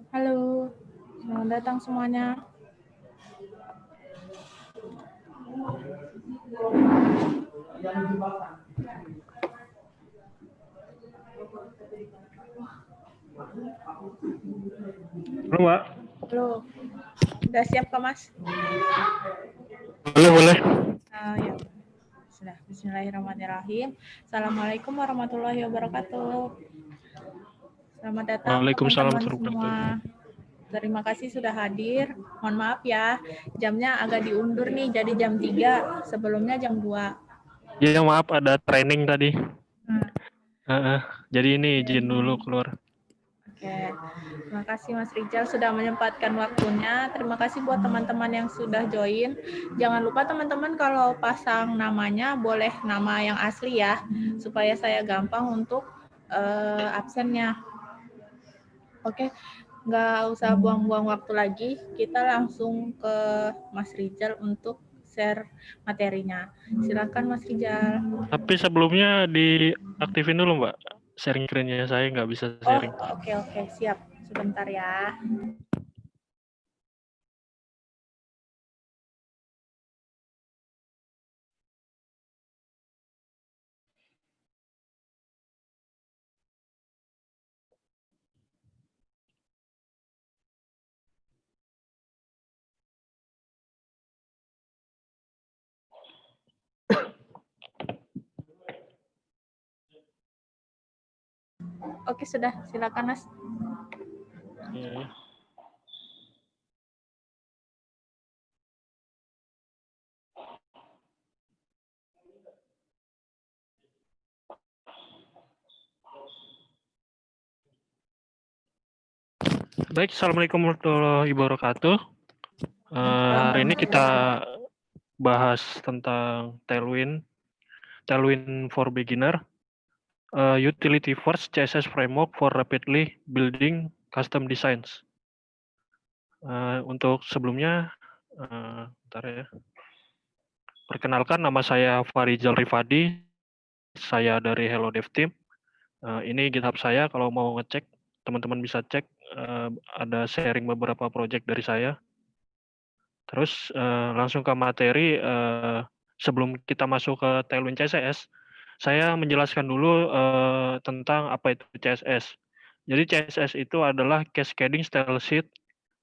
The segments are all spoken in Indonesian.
Halo, selamat datang semuanya. Halo, Mbak. Halo, udah siap Kak Mas? Boleh. Ya, sudah. Bismillahirrahmanirrahim. Assalamualaikum warahmatullahi wabarakatuh. Selamat datang Waalaikumsalam teman-teman warahmatullahi semua. wabarakatuh. Terima kasih sudah hadir. Mohon maaf ya, jamnya agak diundur nih, jadi jam 3, sebelumnya jam 2. Ya, maaf ada training tadi. Nah, Jadi ini izin dulu keluar. Oke, terima kasih Mas Rijal sudah menyempatkan waktunya. Terima kasih buat teman-teman yang sudah join. Jangan lupa teman-teman kalau pasang namanya boleh nama yang asli ya, supaya saya gampang untuk absennya. Oke, nggak usah buang-buang waktu lagi. Kita langsung ke Mas Rijal untuk share materinya. Silakan Mas Rijal. Tapi sebelumnya diaktifin dulu, Mbak. Sharing screen-nya saya nggak bisa Oh, sharing. oke, siap. Sebentar ya. Oke, sudah. Silakan Mas. Ya. Baik, Assalamualaikum warahmatullahi wabarakatuh. Hari ini kita bahas tentang Tailwind for Beginner, Utility First CSS Framework for Rapidly Building Custom Designs. Untuk sebelumnya, bentar ya. Perkenalkan, nama saya Farijal Rifadi, saya dari Hello Dev Team. Ini GitHub saya, kalau mau ngecek, teman-teman bisa cek, ada sharing beberapa project dari saya. Terus langsung ke materi, sebelum kita masuk ke Tailwind CSS, saya menjelaskan dulu tentang apa itu CSS. Jadi CSS itu adalah Cascading Style Sheet,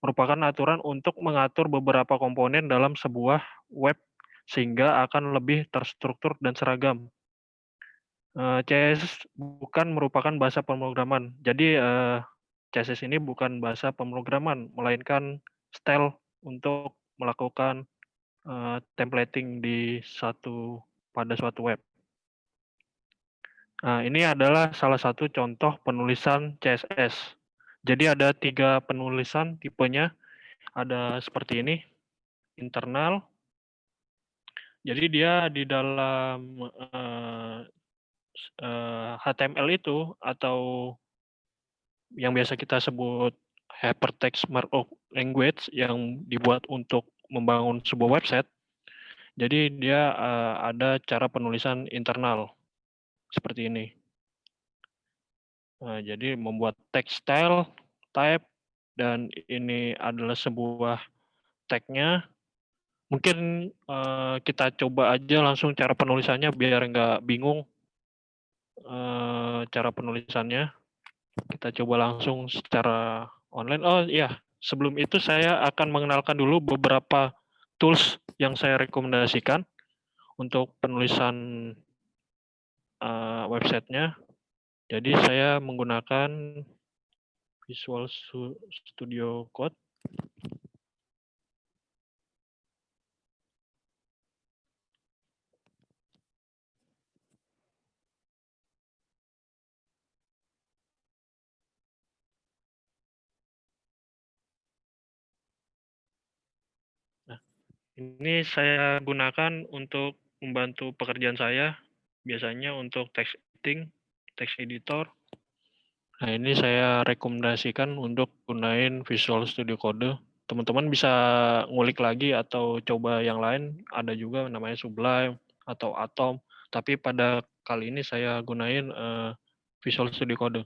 merupakan aturan untuk mengatur beberapa komponen dalam sebuah web sehingga akan lebih terstruktur dan seragam. CSS bukan merupakan bahasa pemrograman. Jadi CSS ini bukan bahasa pemrograman, melainkan style untuk melakukan templating pada suatu web. Nah, ini adalah salah satu contoh penulisan CSS. Jadi ada 3 penulisan tipenya, ada seperti ini, internal. Jadi dia di dalam HTML itu atau yang biasa kita sebut hypertext markup language yang dibuat untuk membangun sebuah website. Jadi dia ada cara penulisan internal seperti ini. Nah, jadi membuat text style, type, dan ini adalah sebuah tag-nya. Mungkin kita coba aja langsung cara penulisannya biar nggak bingung cara penulisannya. Kita coba langsung secara online. Oh iya, sebelum itu saya akan mengenalkan dulu beberapa tools yang saya rekomendasikan untuk penulisan websitenya. Jadi saya menggunakan Visual Studio Code. Nah, ini saya gunakan untuk membantu pekerjaan saya, biasanya untuk text editing, text editor. Nah, ini saya rekomendasikan untuk gunain Visual Studio Code. Teman-teman bisa ngulik lagi atau coba yang lain, ada juga namanya Sublime atau Atom, tapi pada kali ini saya gunain Visual Studio Code.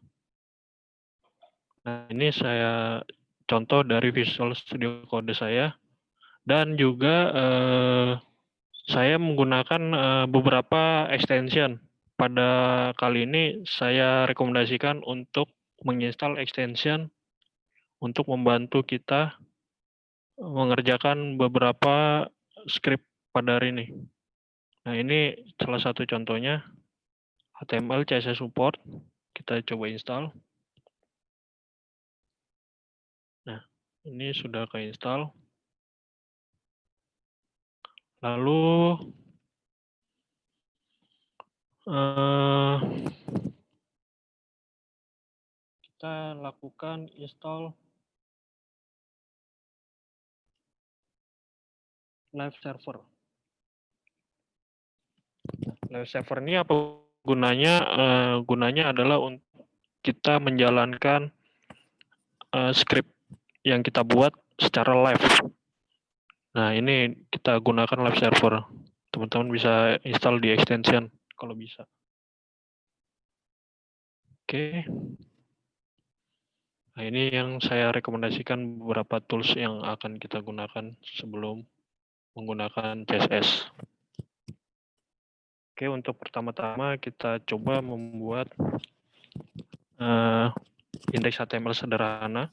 Nah, ini saya contoh dari Visual Studio Code saya, dan juga saya menggunakan beberapa extension. Pada kali ini saya rekomendasikan untuk menginstal extension untuk membantu kita mengerjakan beberapa script pada hari ini. Nah, ini salah satu contohnya, HTML CSS support. Kita coba install. Nah, ini sudah keinstall. Lalu kita lakukan install live server. Live server ini apa gunanya? Gunanya adalah untuk kita menjalankan script yang kita buat secara live. Nah, ini kita gunakan live server. Teman-teman bisa install di extension kalau bisa. Oke. Nah, ini yang saya rekomendasikan beberapa tools yang akan kita gunakan sebelum menggunakan CSS. Oke, untuk pertama-tama kita coba membuat indeks HTML sederhana.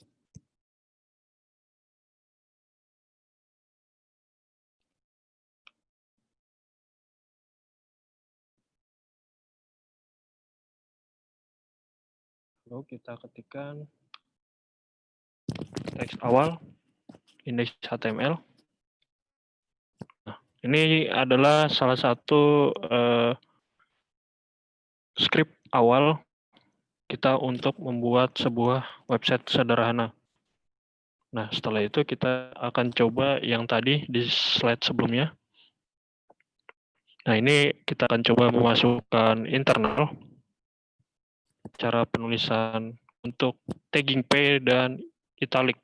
Lalu kita ketikkan teks awal, indeks HTML. Nah, ini adalah salah satu script awal kita untuk membuat sebuah website sederhana. Nah, setelah itu kita akan coba yang tadi di slide sebelumnya. Nah, ini kita akan coba memasukkan internal, cara penulisan untuk tagging P dan italic.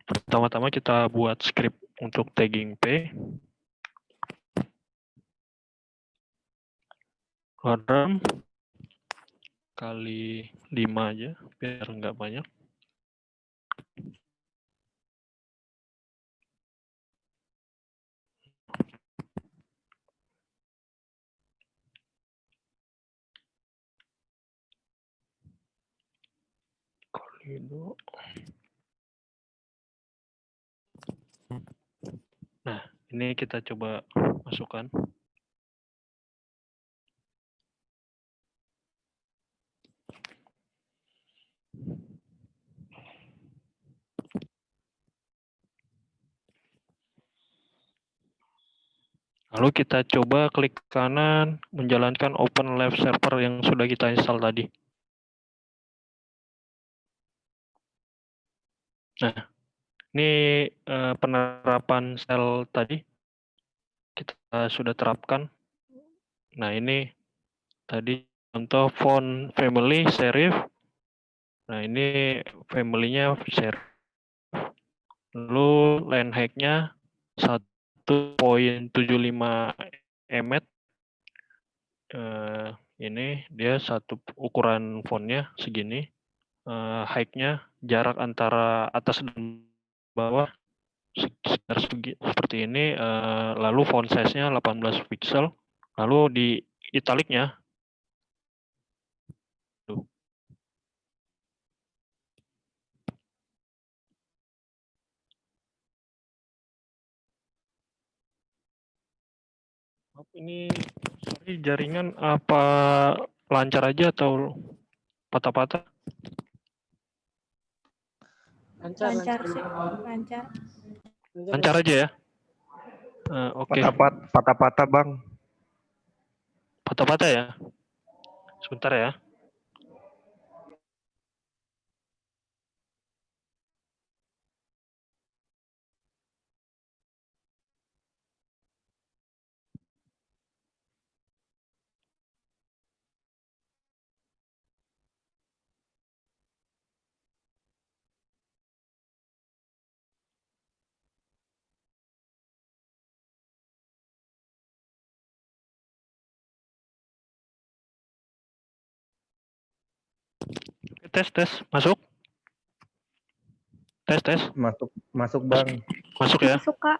Pertama-tama kita buat script untuk tagging P. Program kali 5 aja, biar nggak banyak. Kali 2. Nah, ini kita coba masukkan. Lalu kita coba klik kanan, menjalankan open live server yang sudah kita install tadi. Nah, ini penerapan style tadi kita sudah terapkan. Nah, ini tadi contoh font family serif. Nah, ini family-nya serif. Lalu line height-nya 1.75 emet. Ini dia satu ukuran fontnya segini. Height-nya jarak antara atas dan bawah seperti ini. Lalu font size-nya 18 pixel. Lalu di italiknya ini sorry, jaringan apa lancar aja atau patah-patah? Lancar sih, lancar. Lancar aja ya. Oke. Patah-patah bang. Patah-patah ya. Sebentar ya. tes. Masuk? Tes. Masuk Bang. Masuk ya? Masuk, Kak.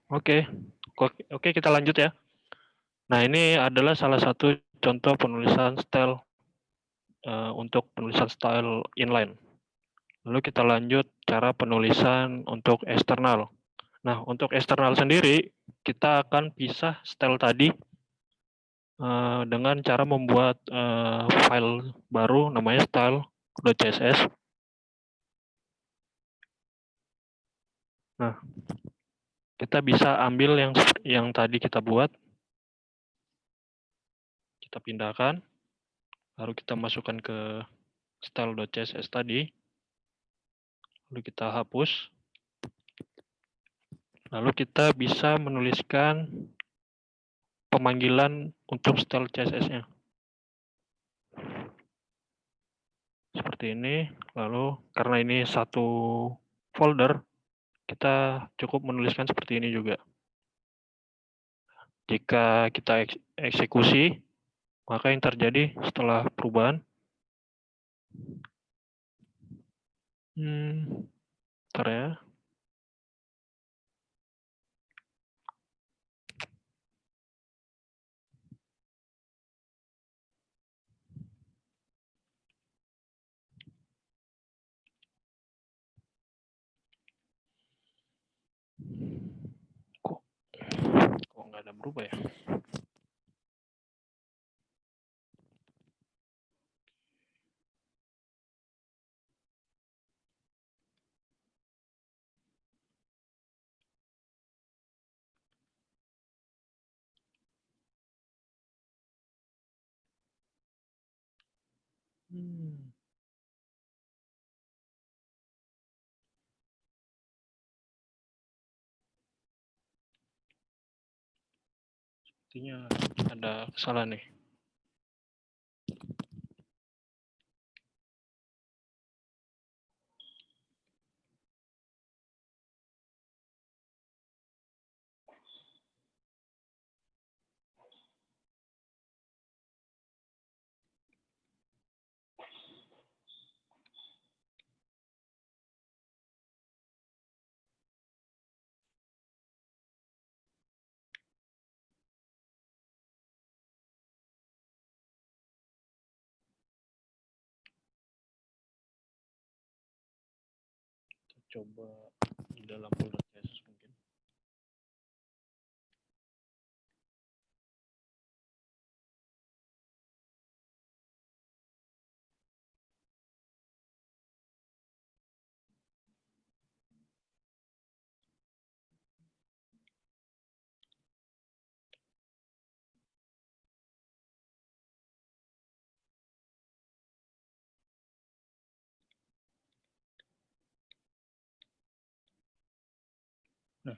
Oke, kita lanjut ya. Nah, ini adalah salah satu contoh penulisan style untuk penulisan style inline. Lalu kita lanjut cara penulisan untuk eksternal. Nah, untuk eksternal sendiri, kita akan pisah style tadi dengan cara membuat file baru namanya style.css. Nah, kita bisa ambil yang tadi kita buat, kita pindahkan, lalu kita masukkan ke style.css tadi, lalu kita hapus, lalu kita bisa menuliskan pemanggilan untuk style CSS-nya. Seperti ini, lalu karena ini satu folder, kita cukup menuliskan seperti ini juga. Jika kita eksekusi, maka yang terjadi setelah perubahan, bentar ya. Kok nggak ada berubah ya? Sepertinya ada kesalahan nih. Coba di dalam folder CSS mungkin. Nah,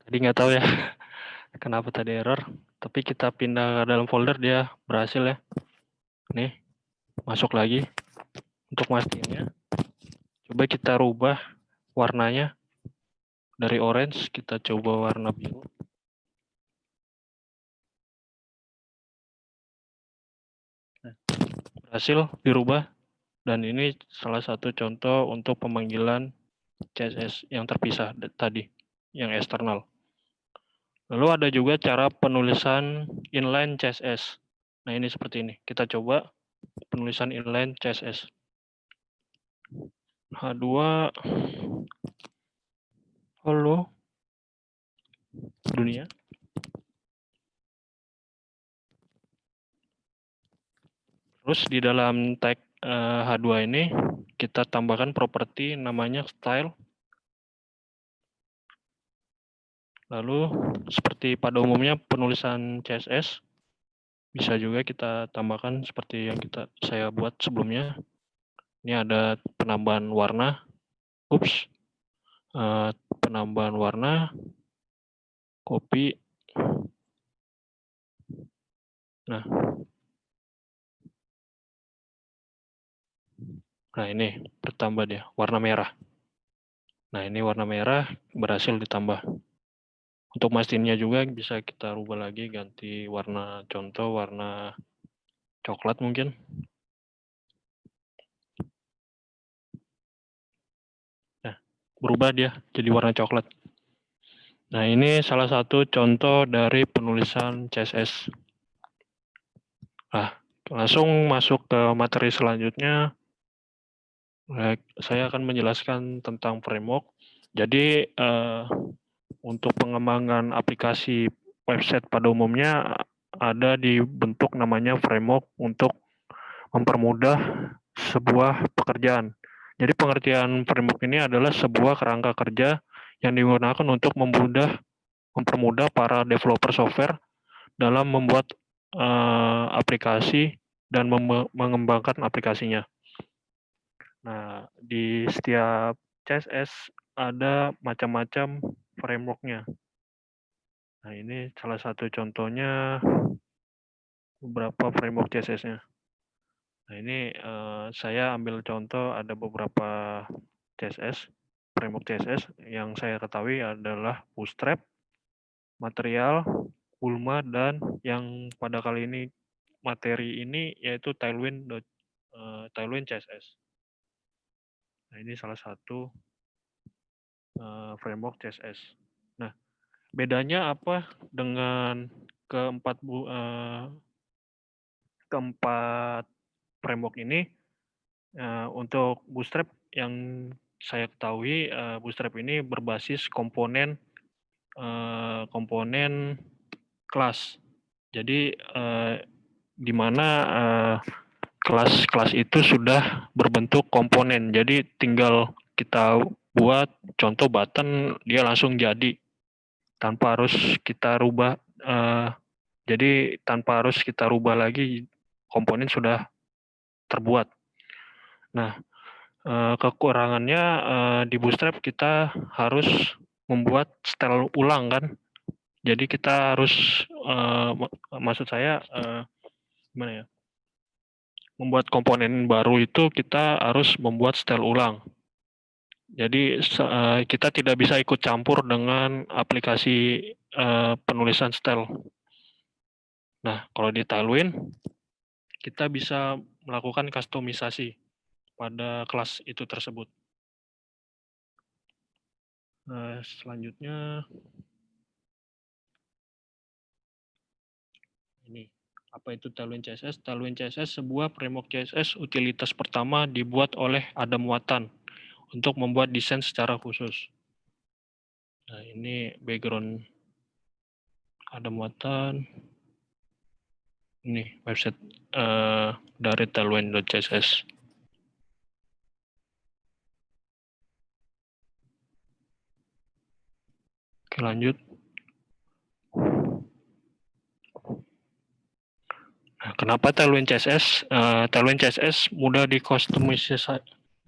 tadi nggak tahu ya kenapa tadi error, tapi kita pindah ke dalam folder dia berhasil ya. Nih, masuk lagi. Untuk mastingnya, coba kita rubah warnanya dari orange, kita coba warna biru. Nah, berhasil dirubah, dan ini salah satu contoh untuk pemanggilan CSS yang terpisah tadi, yang eksternal. Lalu ada juga cara penulisan inline CSS. Nah, ini seperti ini. Kita coba penulisan inline CSS. H2, halo, dunia. Terus di dalam tag H2 ini, kita tambahkan properti namanya style. Lalu, seperti pada umumnya penulisan CSS, bisa juga kita tambahkan seperti yang saya buat sebelumnya. Ini ada penambahan warna, penambahan warna, copy. Nah ini bertambah dia, warna merah. Nah ini warna merah berhasil ditambah. Untuk mastingnya juga bisa kita rubah lagi, ganti warna, contoh warna coklat mungkin. berubah dia jadi warna coklat. Nah, ini salah satu contoh dari penulisan CSS. Nah, langsung masuk ke materi selanjutnya. Saya akan menjelaskan tentang framework. Jadi, untuk pengembangan aplikasi website pada umumnya ada dibentuk namanya framework untuk mempermudah sebuah pekerjaan. Jadi pengertian framework ini adalah sebuah kerangka kerja yang digunakan untuk mempermudah para developer software dalam membuat aplikasi dan mengembangkan aplikasinya. Nah, di setiap CSS ada macam-macam framework-nya. Nah, ini salah satu contohnya beberapa framework CSS-nya. Nah, ini saya ambil contoh ada beberapa CSS, framework CSS yang saya ketahui adalah Bootstrap, Material, Bulma, dan yang pada kali ini materi ini yaitu Tailwind CSS. Nah, ini salah satu framework CSS. Nah, bedanya apa dengan keempat framework ini? Untuk Bootstrap yang saya ketahui, Bootstrap ini berbasis komponen kelas. Jadi di mana kelas-kelas itu sudah berbentuk komponen. Jadi tinggal kita buat contoh button, dia langsung jadi tanpa harus kita rubah. Jadi tanpa harus kita rubah lagi, komponen sudah terbuat. Nah, kekurangannya di Bootstrap kita harus membuat style ulang kan. Jadi kita harus maksud saya gimana ya? Membuat komponen baru itu kita harus membuat style ulang. Jadi kita tidak bisa ikut campur dengan aplikasi penulisan style. Nah, kalau di Tailwind kita bisa melakukan kustomisasi pada kelas itu tersebut. Selanjutnya ini apa itu Tailwind CSS? Tailwind CSS sebuah framework CSS utilitas pertama dibuat oleh Adam Watan untuk membuat desain secara khusus. Nah, ini background Adam Watan. Ini website dari tailwind.css. Oke, lanjut. Nah, kenapa Tailwind CSS? Tailwind CSS mudah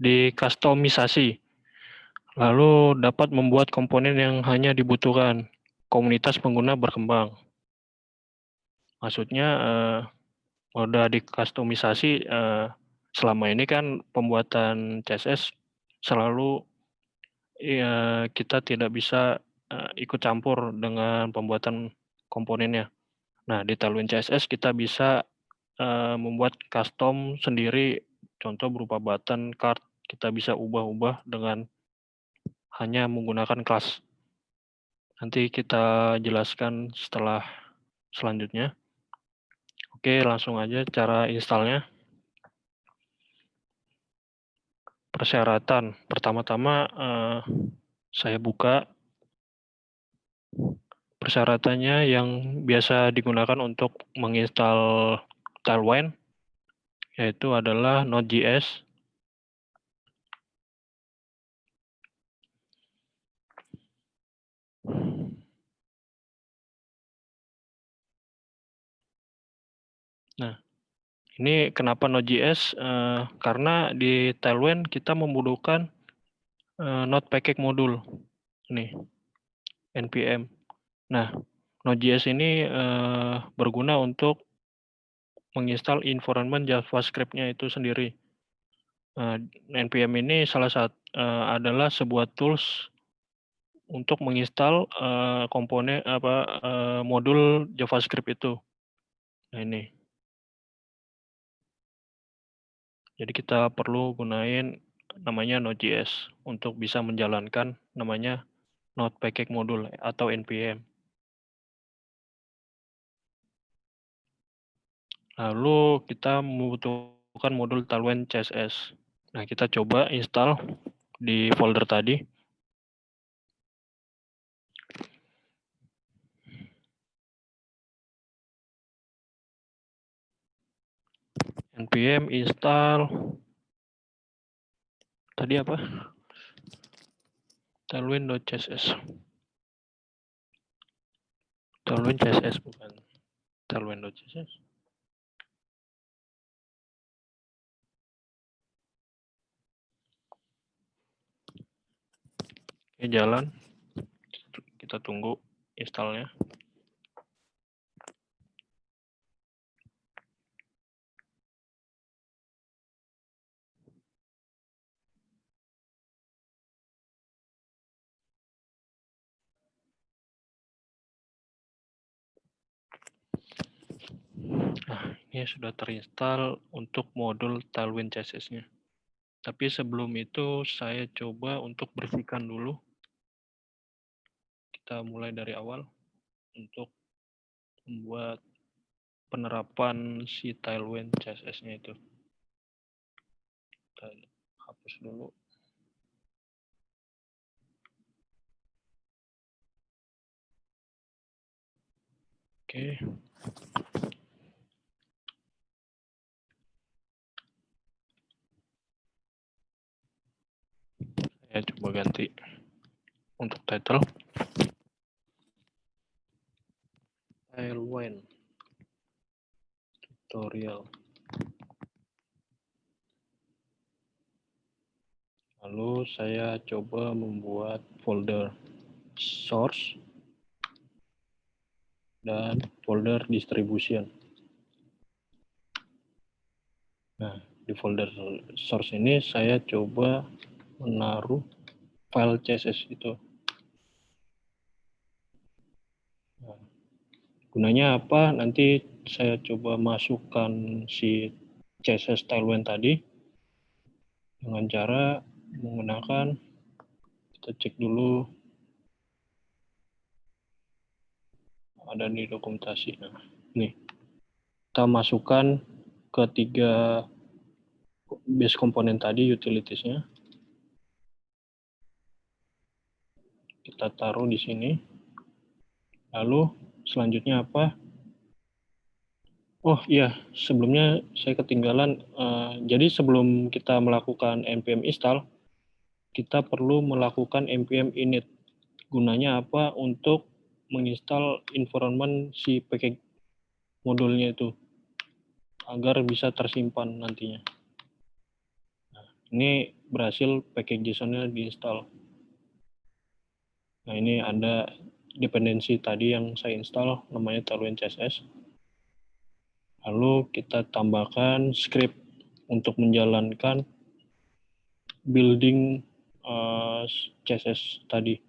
dikustomisasi, lalu dapat membuat komponen yang hanya dibutuhkan. Komunitas pengguna berkembang. Maksudnya mudah dikustomisasi. Selama ini kan pembuatan CSS selalu kita tidak bisa ikut campur dengan pembuatan komponennya. Nah, di Tailwind CSS kita bisa membuat custom sendiri, contoh berupa button, card, kita bisa ubah-ubah dengan hanya menggunakan kelas. Nanti kita jelaskan setelah selanjutnya. Oke, langsung aja cara installnya. Persyaratan, pertama-tama saya buka. Persyaratannya yang biasa digunakan untuk menginstal Tailwind yaitu adalah Node.js, nah, ini kenapa Node.js? Karena di Tailwind kita membutuhkan Node Package Module, nih, npm. Nah, Node.js ini berguna untuk menginstal environment JavaScript-nya itu sendiri. npm ini adalah sebuah tools untuk menginstal komponen modul JavaScript itu. Nah, ini. Jadi kita perlu gunain namanya Node.js untuk bisa menjalankan namanya Node Package Module atau NPM. Lalu kita membutuhkan modul Tailwind CSS. Nah, kita coba install di folder tadi. npm install tadi apa? Tailwind.css. Tailwind CSS bukan Tailwind.css. Oke, jalan. Kita tunggu installnya. Nah, ini sudah terinstall untuk modul Tailwind CSS-nya. Tapi sebelum itu saya coba untuk bersihkan dulu. Kita mulai dari awal untuk membuat penerapan si Tailwind CSS-nya itu. Kita hapus dulu. Oke. Saya coba ganti untuk title. Tailwind tutorial. Lalu saya coba membuat folder source dan folder distribution. Nah, di folder source ini saya coba menaruh file CSS itu. Nah, gunanya apa? Nanti saya coba masukkan si CSS Tailwind tadi dengan cara menggunakan, kita cek dulu ada di dokumentasi. Nah, nih kita masukkan ketiga base komponen tadi, utilities-nya. Kita taruh di sini. Lalu selanjutnya apa? Oh iya, sebelumnya saya ketinggalan. Jadi sebelum kita melakukan npm install, kita perlu melakukan npm init. Gunanya apa? Untuk menginstal environment si package modulnya itu, agar bisa tersimpan nantinya. Nah, ini berhasil package JSON-nya diinstal. Nah, ini ada dependensi tadi yang saya install, namanya Tailwind CSS. Lalu kita tambahkan script untuk menjalankan building CSS tadi.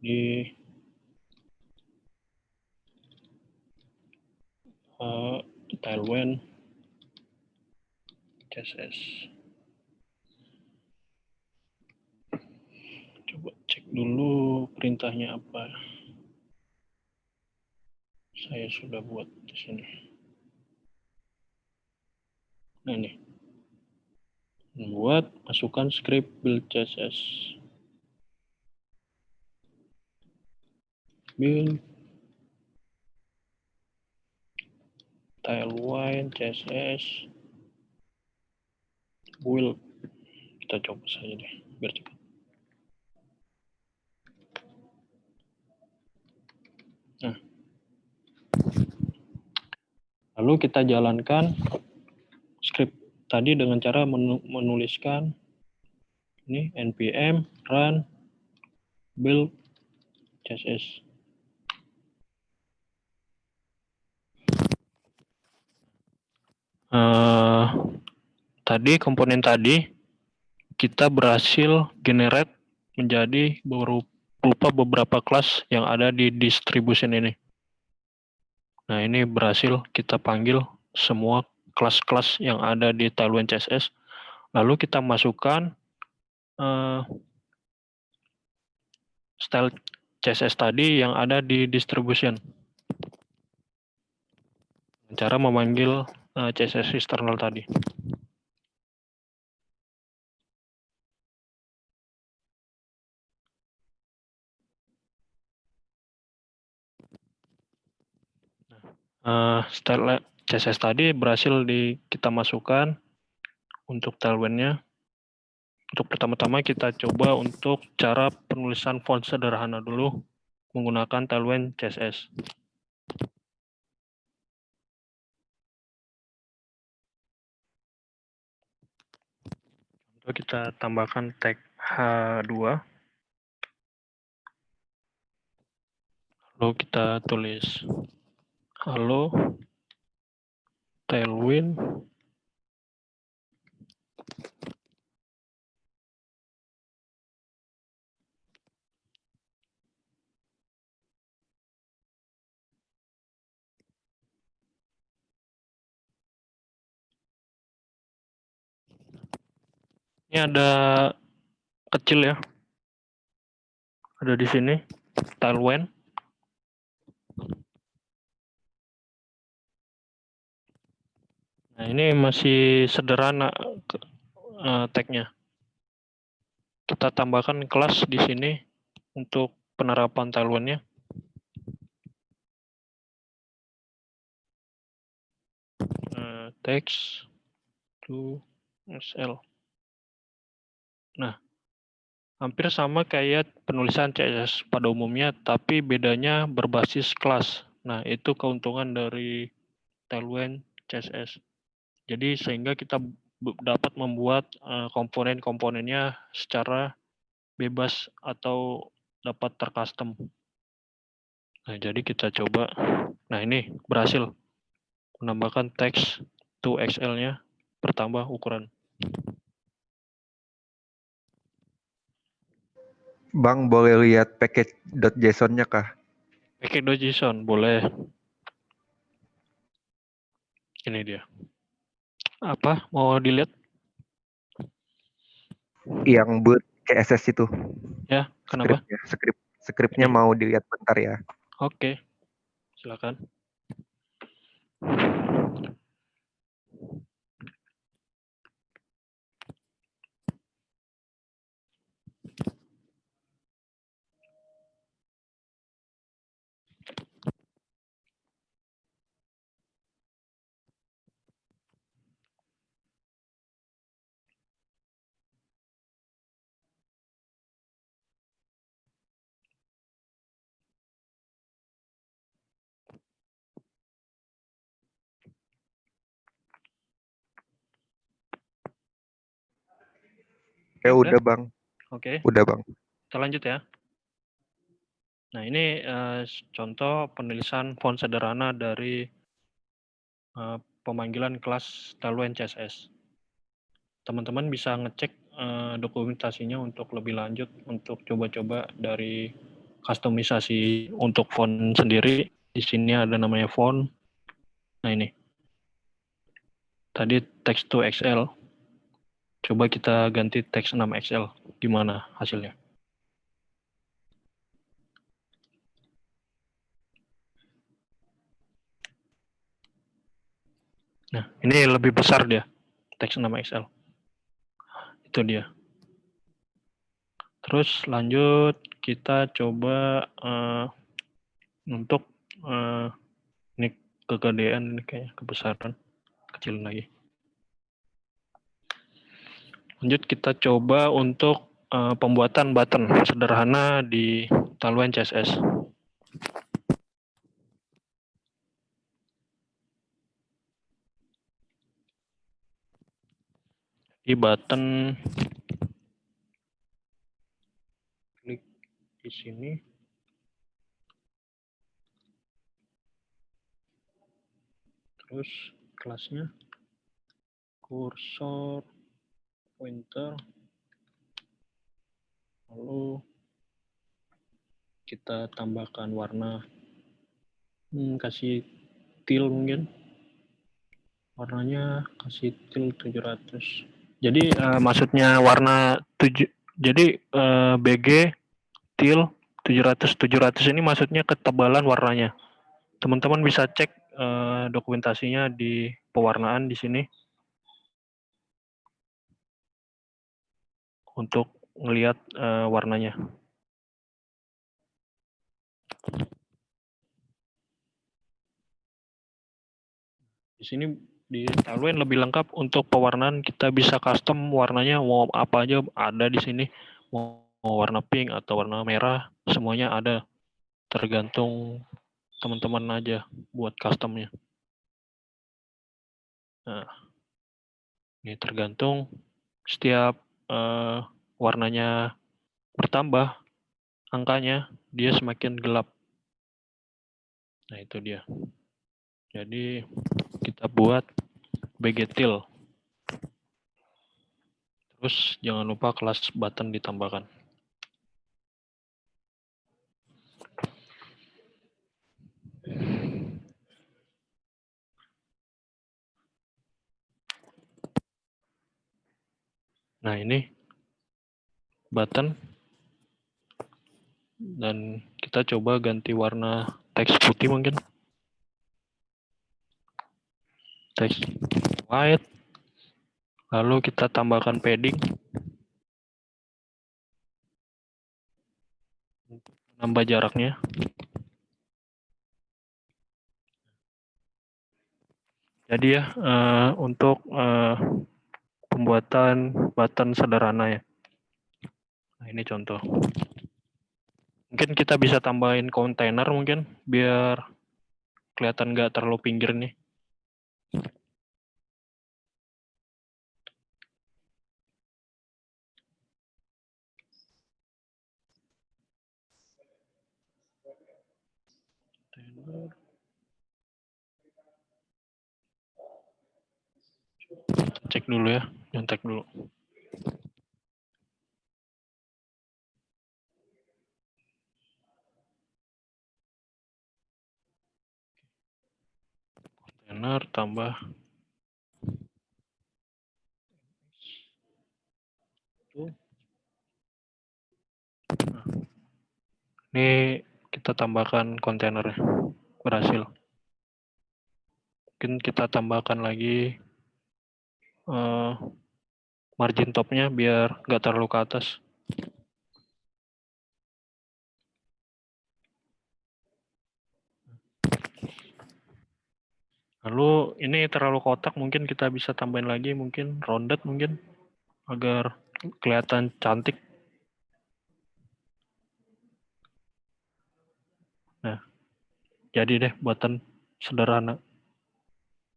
Di Tailwind CSS. Coba cek dulu perintahnya apa. Saya sudah buat di sini. Nah, ini. Membuat, masukkan script build CSS. Build Tailwind CSS build. Kita coba saja deh, biar cepat. Nah, lalu kita jalankan script tadi dengan cara menuliskan ini npm run build CSS. Tadi komponen tadi kita berhasil generate menjadi berupa beberapa kelas yang ada di distribution ini. Nah, ini berhasil kita panggil semua kelas-kelas yang ada di Tailwind CSS. Lalu kita masukkan style CSS tadi yang ada di distribution. Cara memanggil CSS external tadi. Style CSS tadi berhasil kita masukkan untuk Tailwind-nya. Untuk pertama-tama kita coba untuk cara penulisan font sederhana dulu menggunakan Tailwind CSS. Lalu kita tambahkan tag H2. Lalu kita tulis halo Tailwind ini ada kecil ya, ada di sini Tailwind. Nah, ini masih sederhana tag-nya. Kita tambahkan kelas di sini untuk penerapan Tailwind-nya. Text to SL. Nah, hampir sama kayak penulisan CSS pada umumnya, tapi bedanya berbasis kelas. Nah, itu keuntungan dari Tailwind CSS. Jadi sehingga kita dapat membuat komponen-komponennya secara bebas atau dapat tercustom. Nah, jadi kita coba. Nah, ini berhasil menambahkan teks to XL-nya bertambah ukuran. Bang, boleh lihat package.json-nya kah? Package.json boleh. Ini dia. Apa? Mau dilihat? Yang buat CSS itu. Ya, kenapa? Skripnya mau dilihat bentar ya. Oke, silakan. Udah Bang. Oke. Udah Bang. Kita lanjut ya. Nah, ini contoh penulisan font sederhana dari pemanggilan kelas Tailwind CSS. Teman-teman bisa ngecek dokumentasinya untuk lebih lanjut, untuk coba-coba dari kustomisasi untuk font sendiri. Di sini ada namanya font. Nah, ini. Tadi text to XL. Coba kita ganti teks 6XL. Gimana hasilnya? Nah, ini lebih besar dia. Teks 6XL. Itu dia. Terus lanjut kita coba untuk ini kegedean, ini kayak kebesaran, kecilin lagi. Lanjut kita coba untuk pembuatan button sederhana di Tailwind CSS. Di button klik di sini. Terus kelasnya kursor pointer, lalu kita tambahkan warna, kasih teal mungkin, Warnanya kasih til 700. Jadi maksudnya warna 7, jadi BG til 700 ini maksudnya ketebalan warnanya. Teman-teman bisa cek dokumentasinya di pewarnaan di sini untuk melihat warnanya. Di sini di Tailwind lebih lengkap untuk pewarnaan, kita bisa custom warnanya mau apa aja ada di sini. Mau warna pink atau warna merah, semuanya ada. Tergantung teman-teman aja buat customnya. Nah, ini tergantung setiap warnanya bertambah, angkanya dia semakin gelap. Nah, itu dia. Jadi kita buat BG til. Terus jangan lupa kelas button ditambahkan. Nah, ini button. Dan kita coba ganti warna teks putih mungkin. Teks white. Lalu kita tambahkan padding. Nambah jaraknya. Jadi ya, untuk pembuatan button sederhana ya. Nah, ini contoh. Mungkin kita bisa tambahin kontainer mungkin, biar kelihatan nggak terlalu pinggir nih. Cek dulu ya, nyontek dulu. Kontainer tambah. Nah, ini kita tambahkan kontainernya. Berhasil. Mungkin kita tambahkan lagi margin topnya biar nggak terlalu ke atas. Lalu ini terlalu kotak, mungkin kita bisa tambahin lagi, mungkin rounded mungkin, agar kelihatan cantik. Nah, jadi deh button sederhana.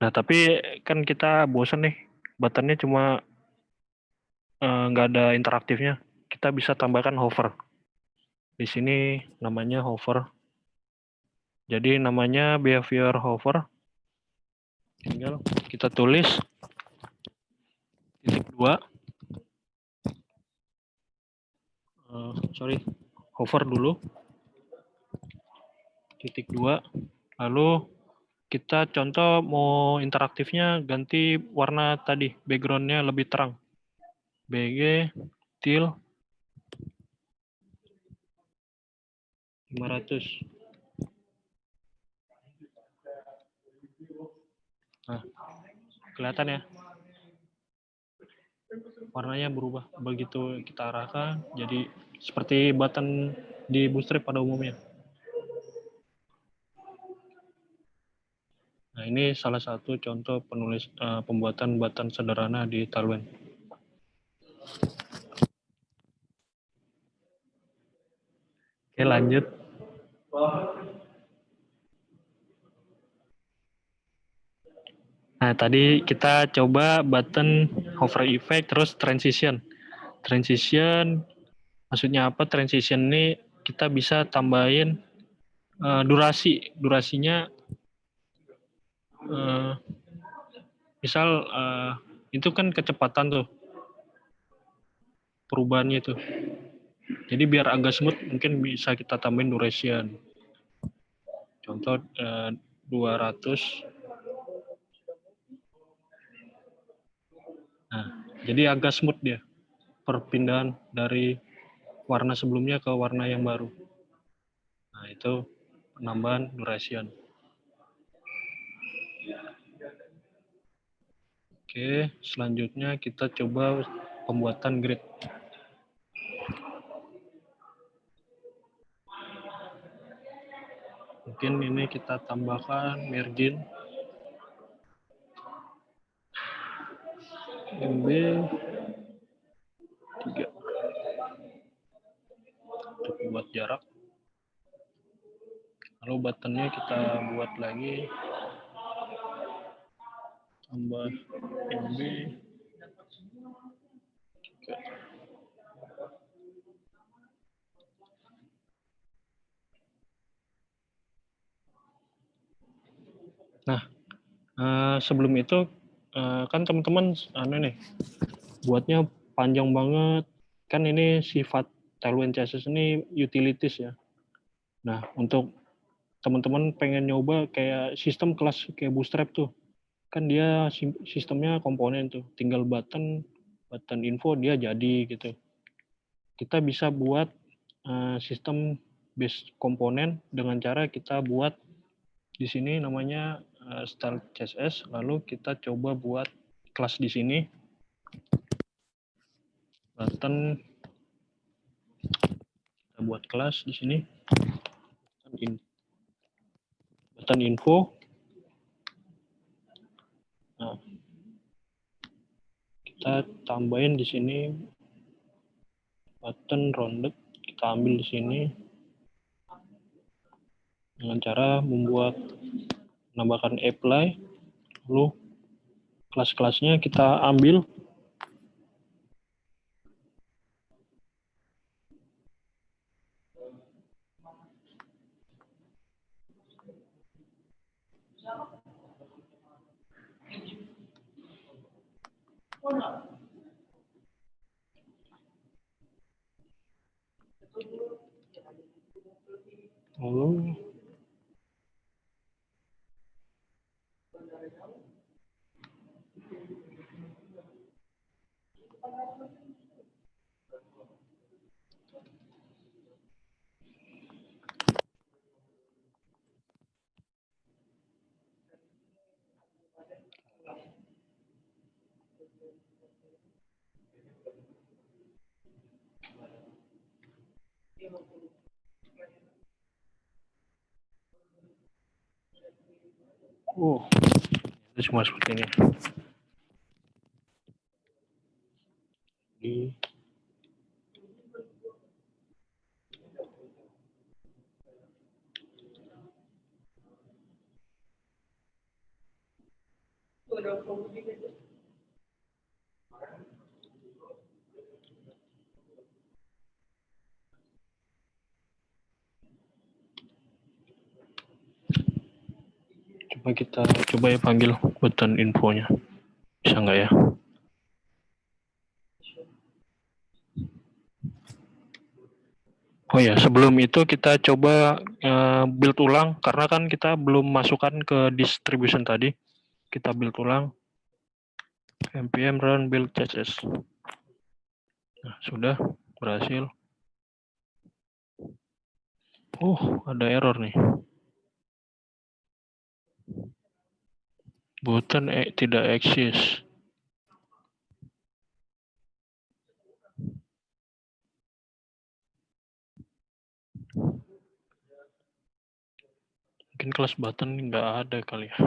Nah, tapi kan kita bosan nih, buttonnya cuma nggak ada interaktifnya. Kita bisa tambahkan hover. Di sini namanya hover. Jadi namanya behavior hover. Tinggal kita tulis .2. Hover dulu. .2. Lalu kita contoh mau interaktifnya ganti warna tadi, backgroundnya lebih terang. BG til 500. Nah, kelihatan ya? Warnanya berubah begitu kita arahkan, jadi seperti button di Bootstrap pada umumnya. Nah, ini salah satu contoh pembuatan button sederhana di Tailwind. Oke, lanjut. Nah, tadi kita coba button hover effect, terus transition. Transition, maksudnya apa? Transition ini kita bisa tambahin durasi. Durasinya, misal itu kan kecepatan tuh, perubahannya itu. Jadi biar agak smooth, mungkin bisa kita tambahin duration. Contoh 200. Nah, jadi agak smooth dia perpindahan dari warna sebelumnya ke warna yang baru. Nah, itu penambahan duration. Oke, selanjutnya kita coba pembuatan grid. Mungkin ini kita tambahkan margin MB 3 untuk buat jarak. Lalu buttonnya kita buat lagi tambah MB 3. Nah, sebelum itu kan teman-teman buatnya panjang banget. Kan ini sifat Tailwind CSS ini utilities ya. Nah, untuk teman-teman pengen nyoba kayak sistem kelas kayak Bootstrap tuh. Kan dia sistemnya komponen tuh. Tinggal button info dia jadi gitu. Kita bisa buat sistem base komponen dengan cara kita buat di sini namanya style CSS, lalu kita coba buat kelas di sini, button, kita buat kelas di sini, button info. Nah, kita tambahin di sini button rounded, kita ambil di sini dengan cara menambahkan apply, lalu kelas-kelasnya kita ambil. Lalu itu cuma seperti ini. Jadi, kita coba ya panggil button infonya. Bisa nggak ya? Oh ya, sebelum itu kita coba build ulang, karena kan kita belum masukkan ke distribution tadi. Kita build ulang. npm run build CSS. Nah, sudah berhasil. Oh, ada error nih. Button tidak eksis. Mungkin kelas button nggak ada kali ya.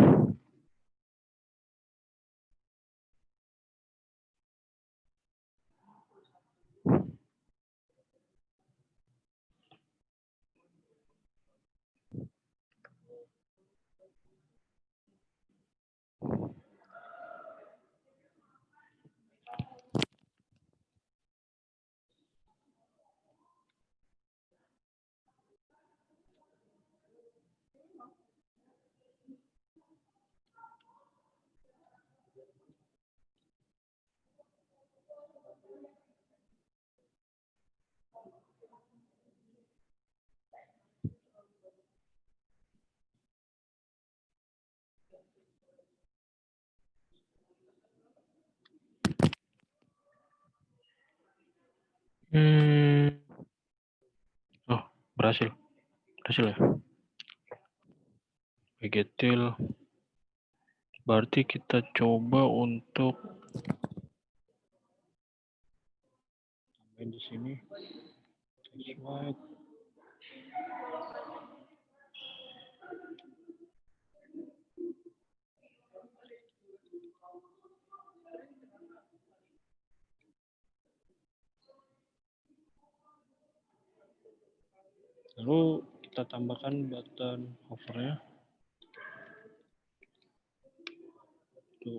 Oh, berhasil ya. Vegetil. Berarti kita coba untuk tambahin di sini. Slide. Lalu kita tambahkan button hovernya. Tuh.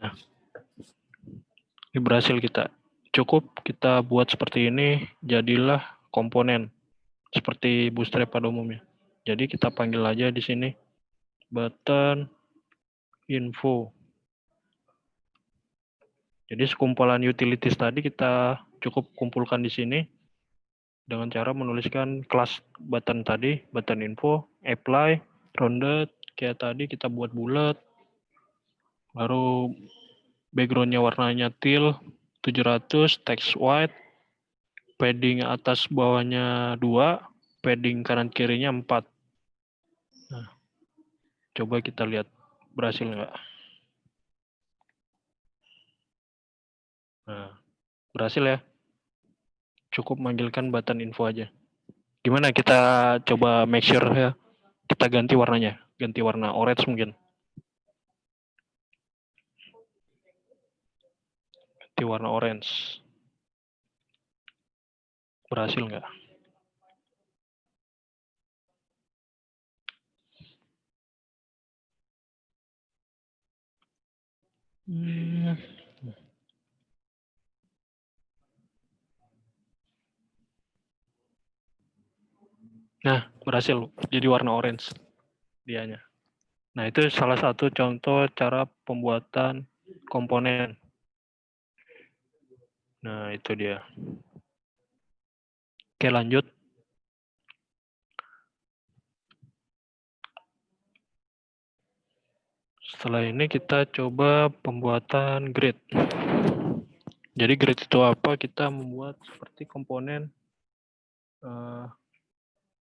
Nah, ini berhasil kita. Cukup kita buat seperti ini, jadilah komponen seperti Bootstrap pada umumnya. Jadi kita panggil aja di sini button info. Jadi sekumpulan utilities tadi kita cukup kumpulkan di sini dengan cara menuliskan kelas button tadi, button info, apply, rounded, kayak tadi kita buat bulat, baru backgroundnya warnanya teal, 700, text white, padding atas bawahnya 2, padding kanan kirinya 4. Nah, coba kita lihat berhasil nggak? Nah, berhasil ya. Cukup manggilkan button info aja. Gimana kita coba make sure ya. Kita ganti warnanya. Ganti warna orange mungkin. Ganti warna orange. Berhasil nggak? Nah, berhasil. Jadi warna orange dianya. Nah, itu salah satu contoh cara pembuatan komponen. Nah, itu dia. Oke, lanjut. Setelah ini kita coba pembuatan grid. Jadi grid itu apa? Kita membuat seperti komponen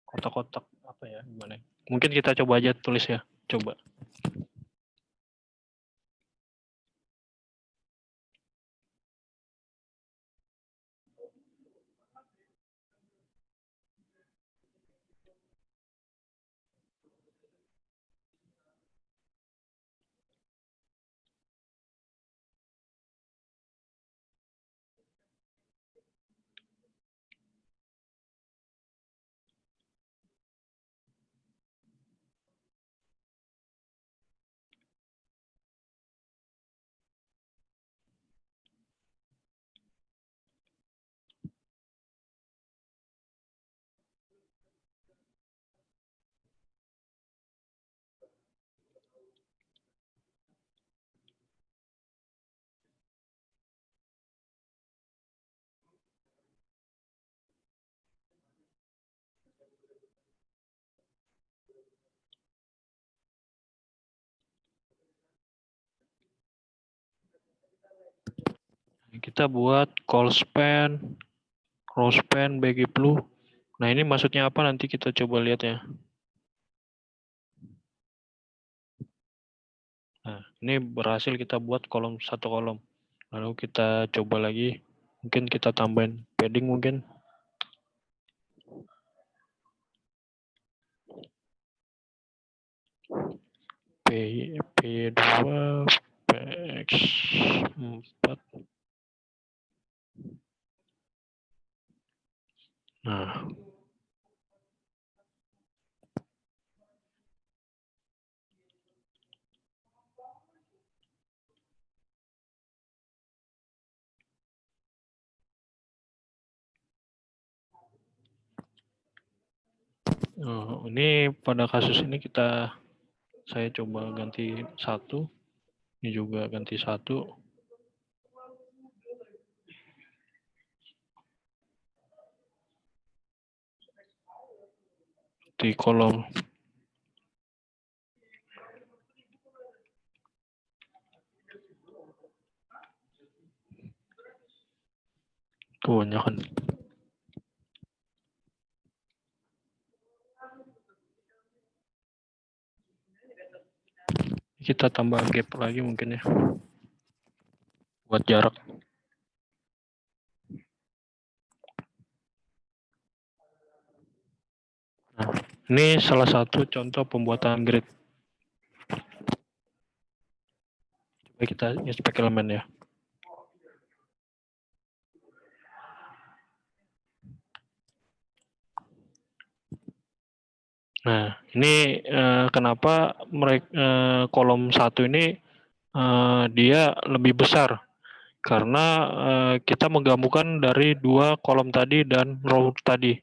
kotak-kotak apa ya? Gimana? Mungkin kita coba aja tulis ya. Coba. Kita buat call span, row span, bagi blue. Nah, ini maksudnya apa? Nanti kita coba lihat ya. Nah, ini berhasil kita buat kolom satu kolom. Lalu kita coba lagi. Mungkin kita tambahin padding mungkin. P2, PX4. Nah, Ini pada kasus ini saya coba ganti 1. Ini juga ganti 1. Di kolom kebanyakan. Kita tambah gap lagi mungkin ya, buat jarak. Nah, ini salah satu contoh pembuatan grid. Coba kita inspect elemen ya. Nah, ini kenapa kolom 1 ini dia lebih besar? Karena kita menggabungkan dari 2 kolom tadi dan row tadi.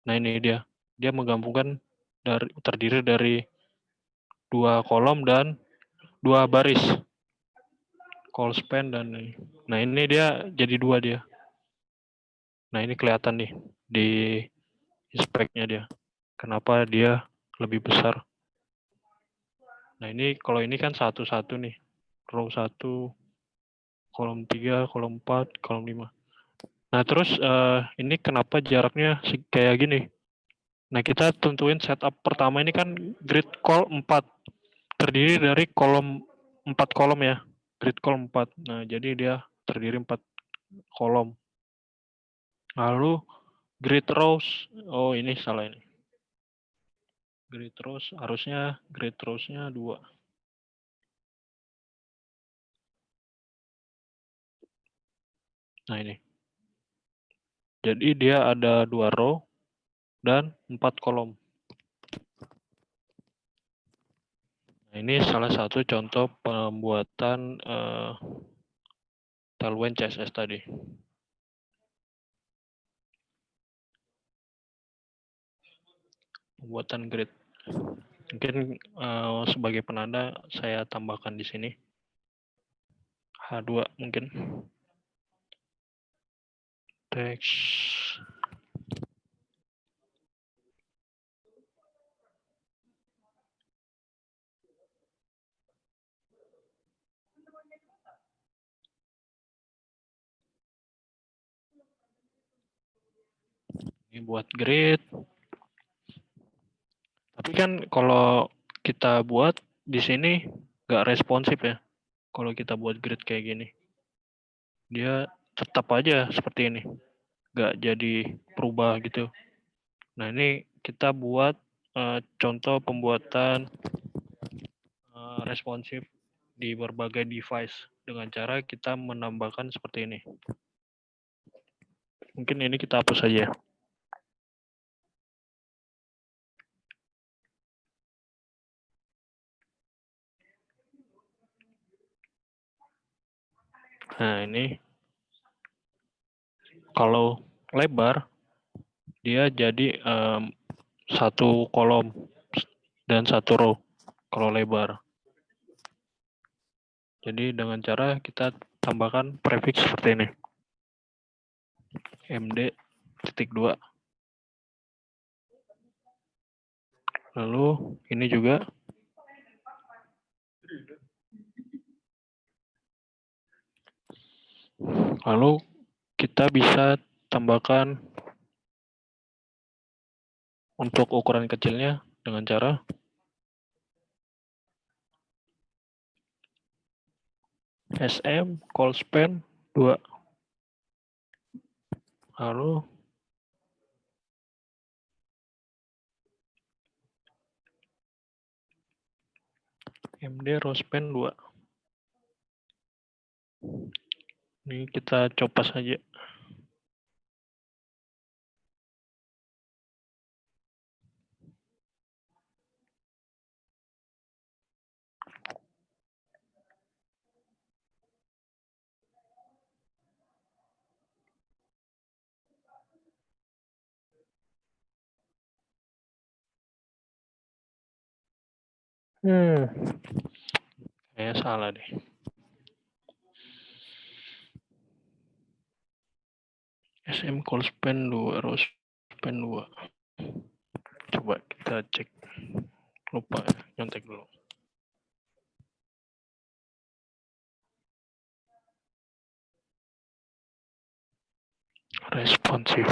Nah, ini dia menggabungkan terdiri dari 2 kolom dan 2 baris. Call span dan ini. Nah, ini dia jadi 2 dia. Nah, ini kelihatan nih di inspect-nya dia. Kenapa dia lebih besar? Nah, ini kalau ini kan satu-satu nih. Row 1, kolom 3, kolom 4, kolom 5. Nah, terus ini kenapa jaraknya kayak gini? Nah, kita tentuin setup pertama ini kan grid call 4. Terdiri dari 4 kolom ya. Grid call 4. Nah, jadi dia terdiri 4 kolom. Lalu grid rows, oh ini salah ini. Grid rows harusnya grid rows-nya 2. Nah, ini. Jadi dia ada 2 row dan 4 kolom. Nah, ini salah satu contoh pembuatan Tailwind CSS tadi. Pembuatan grid. Mungkin sebagai penanda saya tambahkan di sini. H2 mungkin. Teks. Ini buat grid. Tapi kan kalau kita buat di sini nggak responsif ya. Kalau kita buat grid kayak gini. Dia tetap aja seperti ini. Nggak jadi berubah gitu. Nah, ini kita buat contoh pembuatan responsif di berbagai device dengan cara kita menambahkan seperti ini. Mungkin ini kita hapus saja. Nah, ini kalau lebar dia jadi 1 kolom dan 1 row kalau lebar. Jadi dengan cara kita tambahkan prefix seperti ini. MD.2. Lalu ini juga. Lalu kita bisa tambahkan untuk ukuran kecilnya dengan cara SM call span 2. Lalu MD row span 2. Ini kita coba saja. Kayaknya salah deh. SM call span 2, row span 2. Coba kita cek. Lupa ya, nyontek dulu. Responsif.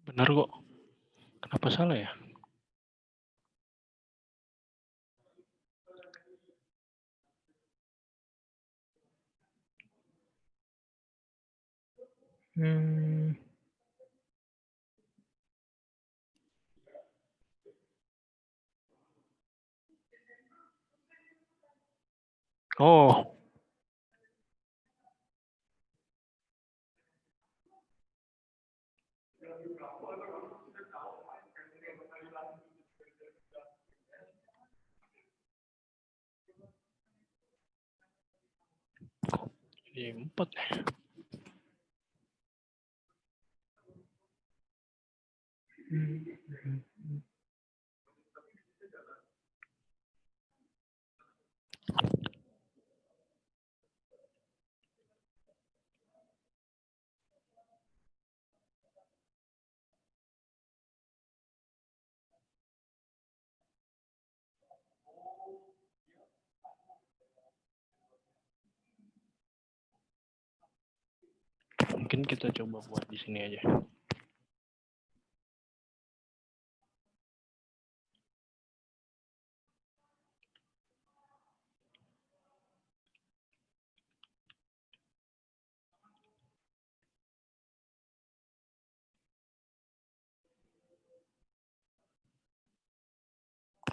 Benar kok. Kenapa salah ya? Oh, jadi 4 ya. Mungkin kita coba buat di sini aja.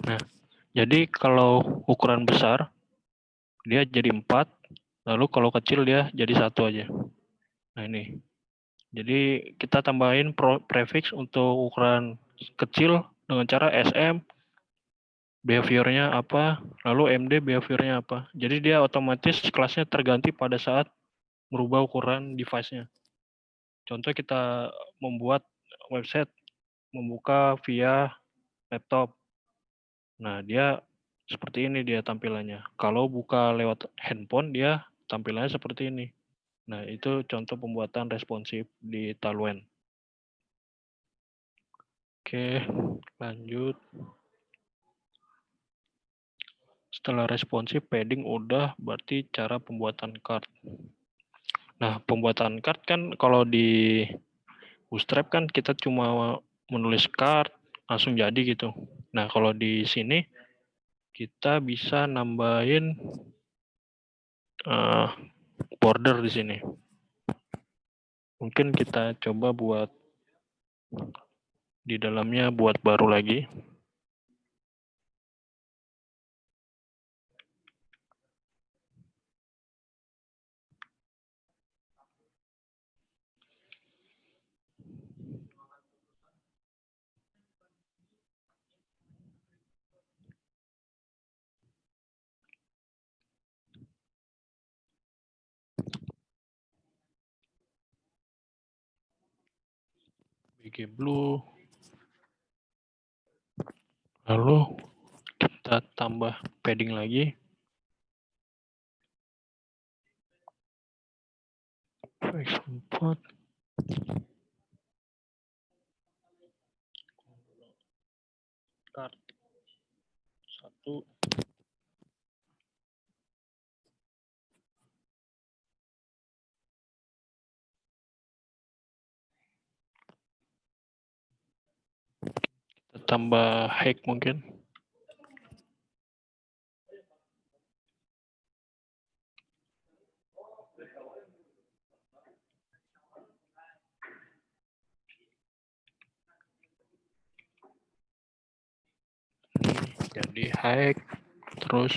Nah, jadi kalau ukuran besar, dia jadi 4. Lalu kalau kecil dia jadi 1 aja. Nah ini. Jadi kita tambahin prefix untuk ukuran kecil dengan cara SM, behaviornya apa, lalu MD behaviornya apa. Jadi dia otomatis kelasnya terganti pada saat merubah ukuran device-nya. Contoh kita membuat website, membuka via laptop. Nah, dia seperti ini dia tampilannya. Kalau buka lewat handphone, dia tampilannya seperti ini. Nah, itu contoh pembuatan responsif di Tailwind. Oke, lanjut. Setelah responsif, padding udah, berarti cara pembuatan card. Nah, pembuatan card kan kalau di Bootstrap kan kita cuma menulis card, langsung jadi gitu. Nah, kalau di sini kita bisa nambahin border di sini. Mungkin kita coba buat di dalamnya buat baru lagi. BG Blue. Lalu kita tambah padding lagi. X4. Card 1. Kita tambah hack mungkin. Jadi hack, terus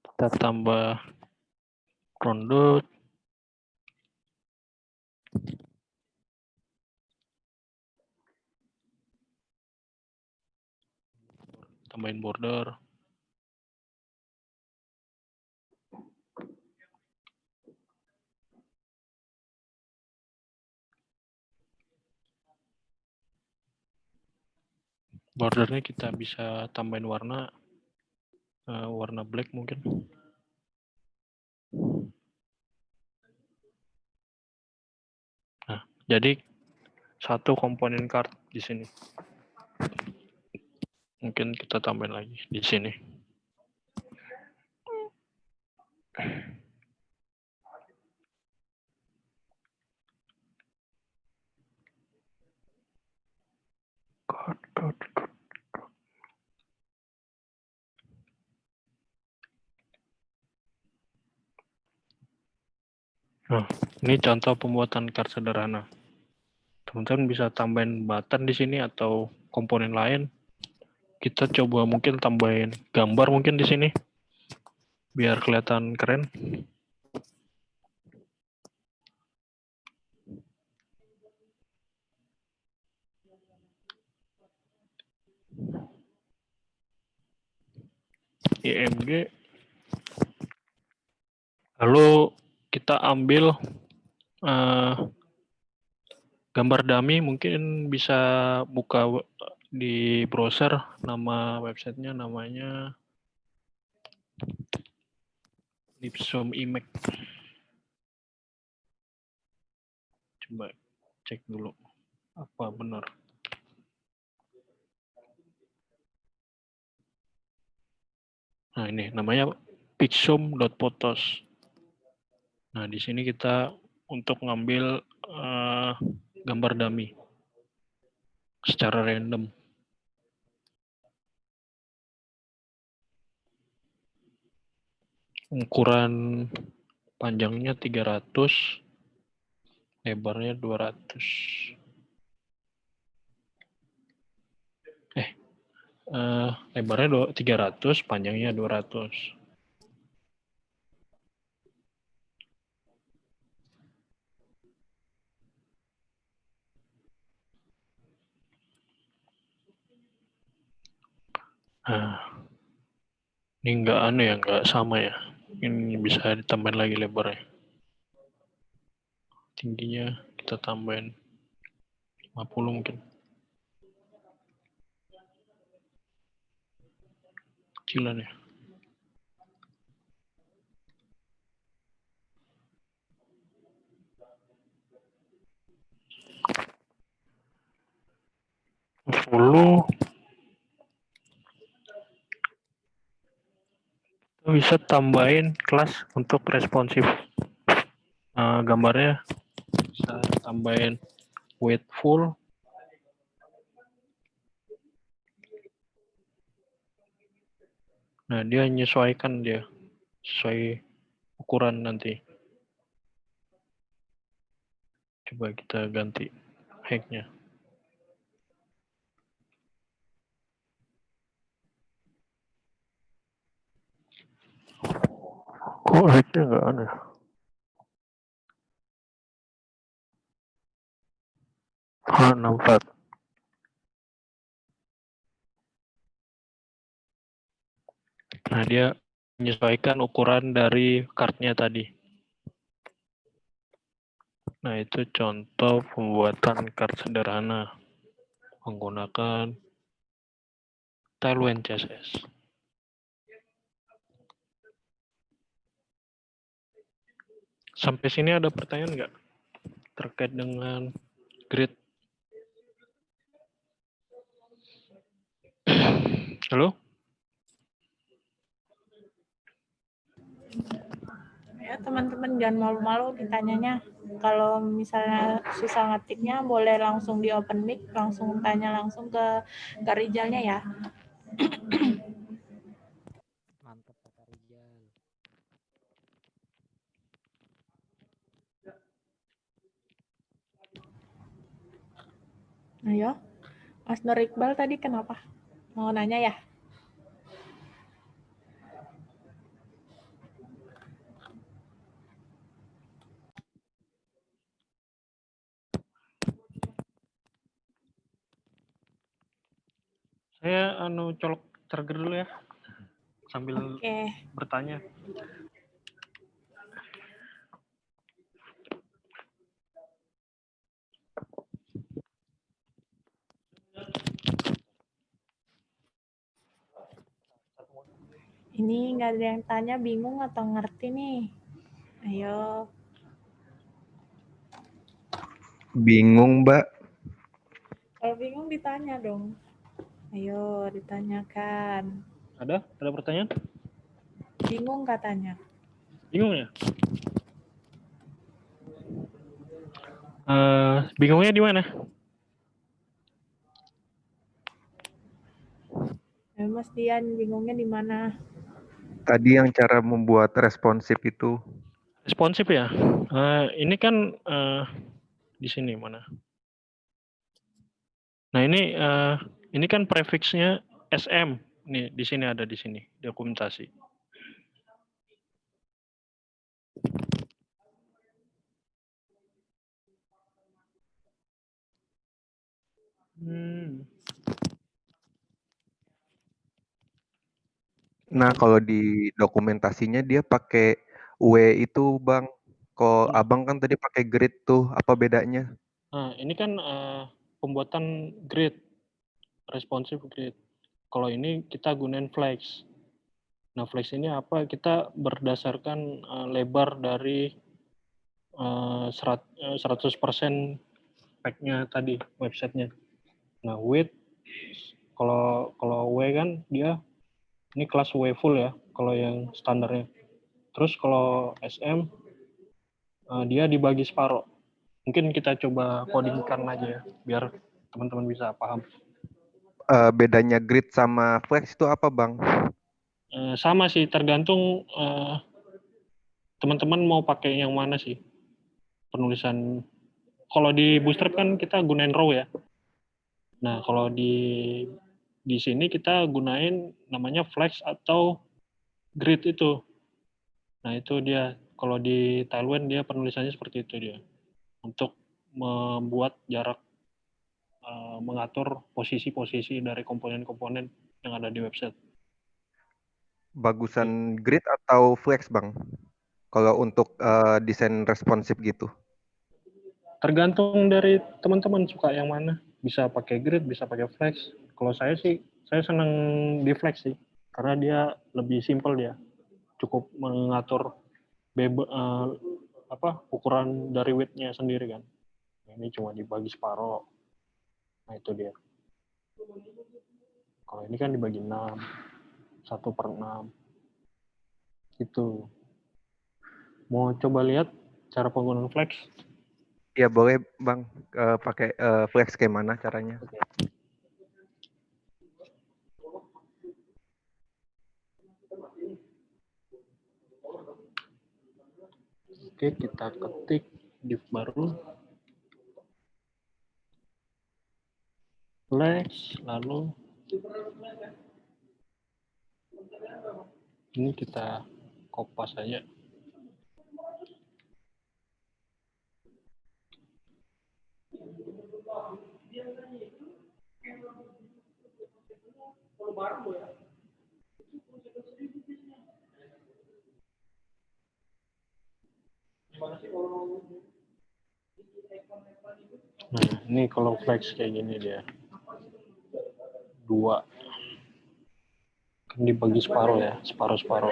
kita tambah rounded, tambahin border. Bordernya kita bisa tambahin warna warna black mungkin. Nah, jadi satu komponen card di sini. Mungkin kita tambahin lagi di sini. Card. Nah, ini contoh pembuatan card sederhana. Teman-teman bisa tambahin button di sini atau komponen lain. Kita coba mungkin tambahin gambar mungkin di sini biar kelihatan keren. IMG. Lalu kita ambil gambar dummy, mungkin bisa buka di browser, nama websitenya namanya Lipsum Image. Coba cek dulu apa benar. Nah, ini namanya pixum.photos. Nah, di sini kita untuk ngambil gambar dummy secara random. Ukuran panjangnya 300, lebarnya 200. Lebarnya 300, panjangnya 200. Nah, ini nggak sama ya. Ini bisa ditambahin lagi lebarnya. Tingginya kita tambahin 50 mungkin. Kecilan ya. Kita bisa tambahin kelas untuk responsif. Gambarnya bisa tambahin weight full. Nah, dia menyesuaikan dia sesuai ukuran nanti. Coba kita ganti height-nya. Kok height-nya nggak aneh? H64. Nah, dia menyesuaikan ukuran dari kartnya tadi. Nah, itu contoh pembuatan kart sederhana menggunakan Tailwind CSS. Sampai sini ada pertanyaan nggak terkait dengan grid? Halo? Ya, teman-teman jangan malu-malu ditanyanya. Kalau misalnya susah ngetiknya, boleh langsung di open mic, langsung tanya langsung ke Kak Rijalnya ya. Mantap Kak Rijal. Ayo, Mas Nur Iqbal tadi kenapa? Mau nanya ya? Saya colok charger dulu ya, sambil bertanya. Ini nggak ada yang tanya, bingung atau ngerti nih? Ayo. Bingung, Mbak. Kalau bingung ditanya dong. Ayo ditanyakan. Ada pertanyaan? Bingung katanya. Bingung ya? Bingungnya di mana? Mas Dian bingungnya di mana? Tadi yang cara membuat responsif itu. Responsif ya. Ini kan di sini mana? Nah ini kan prefixnya SM. Nih di sini ada di sini dokumentasi. Nah, kalau di dokumentasinya dia pakai W itu, Bang. Kok Abang kan tadi pakai grid tuh, apa bedanya? Nah ini kan pembuatan grid, responsive grid. Kalau ini kita gunain flex. Nah, flex ini apa? Kita berdasarkan lebar dari 100% speknya tadi websitenya. Nah, width kalau W kan dia ini kelas W full ya, kalau yang standarnya. Terus kalau SM dia dibagi separuh. Mungkin kita coba codingkan aja ya, biar teman-teman bisa paham. Bedanya grid sama flex itu apa, Bang? Sama sih, tergantung teman-teman mau pakai yang mana sih penulisan. Kalau di Bootstrap kan kita gunain row ya. Nah, kalau di sini kita gunain namanya flex atau grid itu. Nah, itu dia. Kalau di Tailwind dia penulisannya seperti itu dia. Untuk membuat jarak, mengatur posisi-posisi dari komponen-komponen yang ada di website. Bagusan grid atau flex, Bang? Kalau untuk desain responsif gitu. Tergantung dari teman-teman suka yang mana. Bisa pakai grid, bisa pakai flex. Kalau saya sih, saya senang di flex sih. Karena dia lebih simple dia. Cukup mengatur ukuran dari width-nya sendiri kan. Ini cuma dibagi separuh. Nah, itu dia. Kalau ini kan dibagi 6. 1/6. Itu. Mau coba lihat cara penggunaan flex? Ya boleh, Bang. Pakai flex kayak mana caranya? Oke, kita ketik div baru. Flex, lalu ini kita kopas saja. Nah, ini kalau flex kayak gini dia. 2. Kan dibagi separuh ya, separuh-separuh.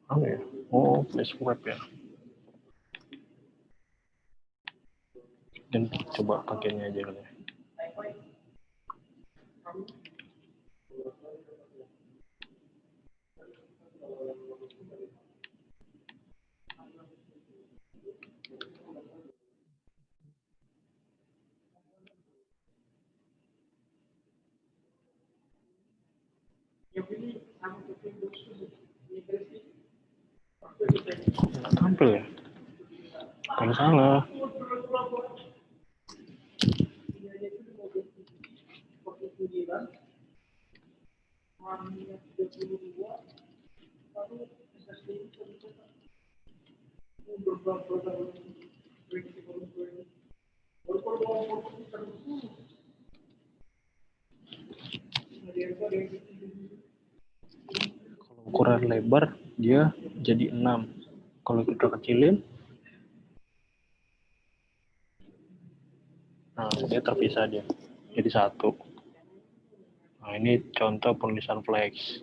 Apa ya? Oh, flash web ya. Dan coba pakainya aja kali ya. Nggak tampil ya? Kalau salah. Kalau ukuran lebar dia jadi 6. Kalau kita kecilin, nah dia terpisah dia jadi 1. Nah ini contoh penulisan flex.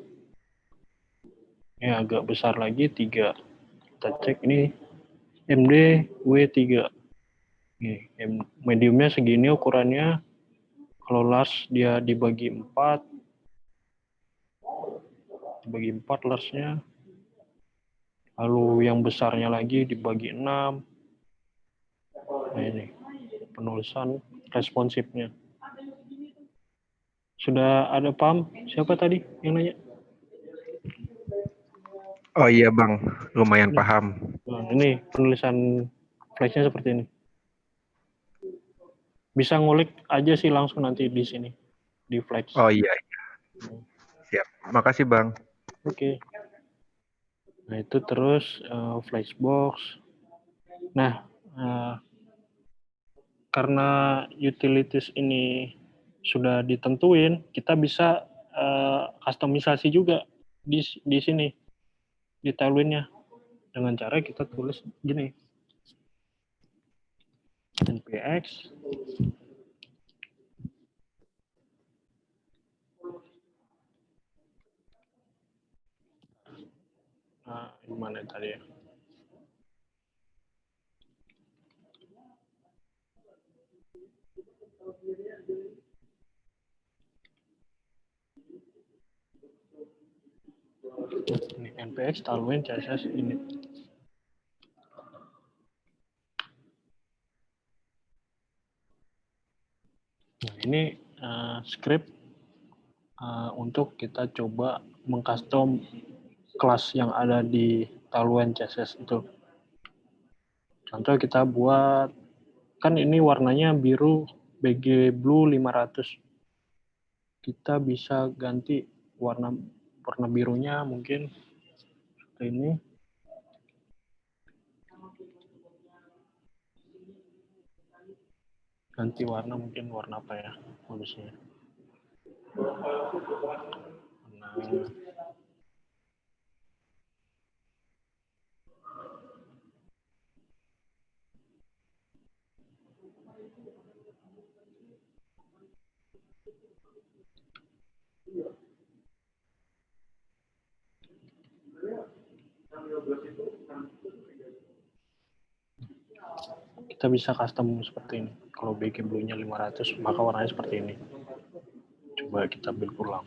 Ini agak besar lagi 3. Kita cek ini MD W3. Nih, mediumnya segini ukurannya. Kalau large dia dibagi 4. Dibagi 4 large-nya. Lalu yang besarnya lagi dibagi 6. Nah ini penulisan responsifnya. Sudah ada paham? Siapa tadi yang nanya? Oh iya Bang, lumayan Ini. paham. Nah, ini penulisan flexnya seperti ini. Bisa ngulik aja sih langsung nanti di sini di flex. Oh iya. Siap. Makasih Bang. Oke. Nah itu terus flexbox. Nah karena utilities ini sudah ditentuin, kita bisa customisasi juga di sini di Tailwind-nya dengan cara kita tulis gini. NPX gimana tadi ya? Ini NPX Tailwind CSS ini. Nah, ini script untuk kita coba mengcustom kelas yang ada di Tailwind CSS itu. Contoh kita buat, kan ini warnanya biru BG Blue 500. Kita bisa ganti warna birunya mungkin seperti ini. Ganti warna mungkin warna apa ya bagusnya. Nah, kita bisa custom seperti ini. Kalau BG Blue-nya 500, maka warnanya seperti ini. Coba kita build ulang.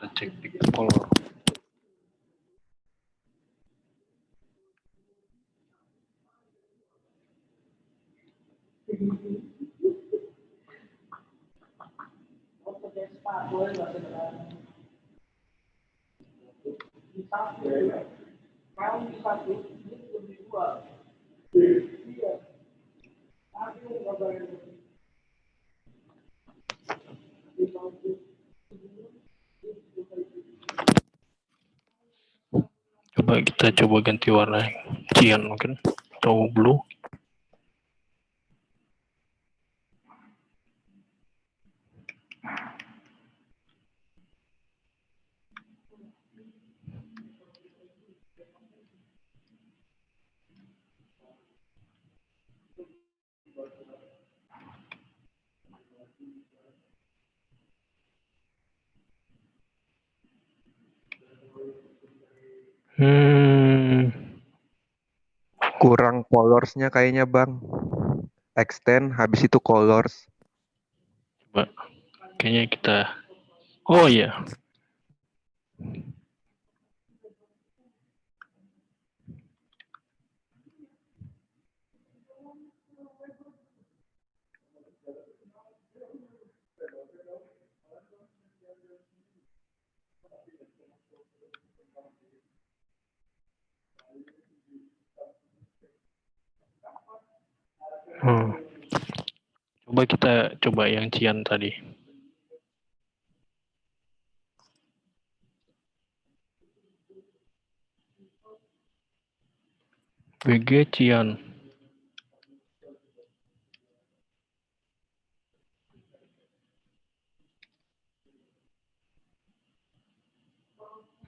Kita cek di color. Kita coba ganti warna cyan mungkin atau blue. Hmm, Kurang colorsnya kayaknya bang. Extend, habis itu colors. coba. Kayaknya kita. Oh iya. Hmm. Coba kita coba yang Cian tadi. WG Cian.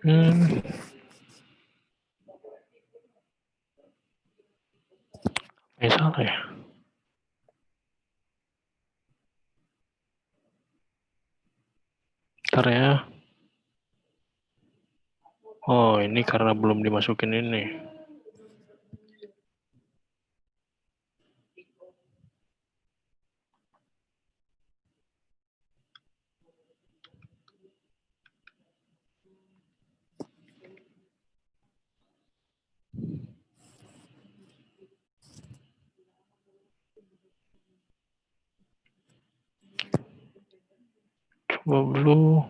Hmm. Salah ya. Ntar ya. Oh, ini karena belum dimasukin ini. Coba dulu.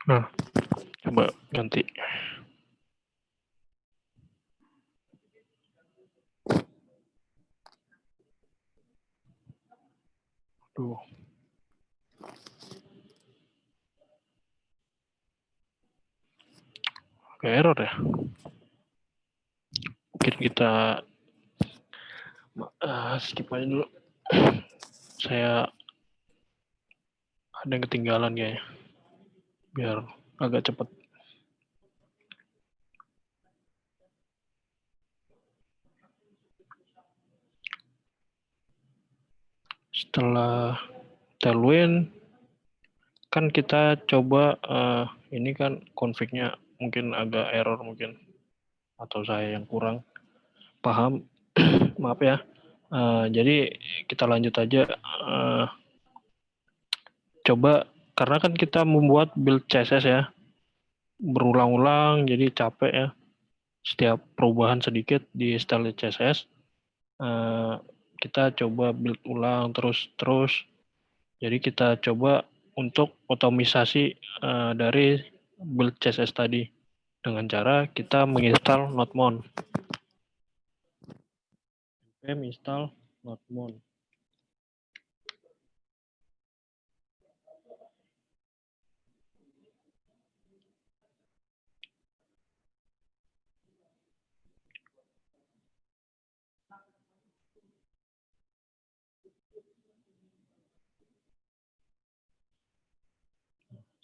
Nah, coba ganti. Duh. Kayak error ya. Mungkin kita skip aja dulu. Saya ada yang ketinggalan kayaknya. Biar agak cepat. Setelah Tailwind, kan kita coba ini kan config-nya mungkin agak error mungkin. Atau saya yang kurang paham. Maaf ya. Jadi kita lanjut aja. Coba, karena kan kita membuat build CSS ya. Berulang-ulang, jadi capek ya. Setiap perubahan sedikit di style CSS. Kita coba build ulang terus. Jadi kita coba untuk otomisasi dari build CSS tadi dengan cara kita menginstal nodemon. npm install nodemon.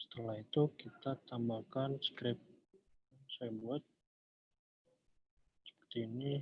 Setelah itu kita tambahkan script. Saya buat seperti ini.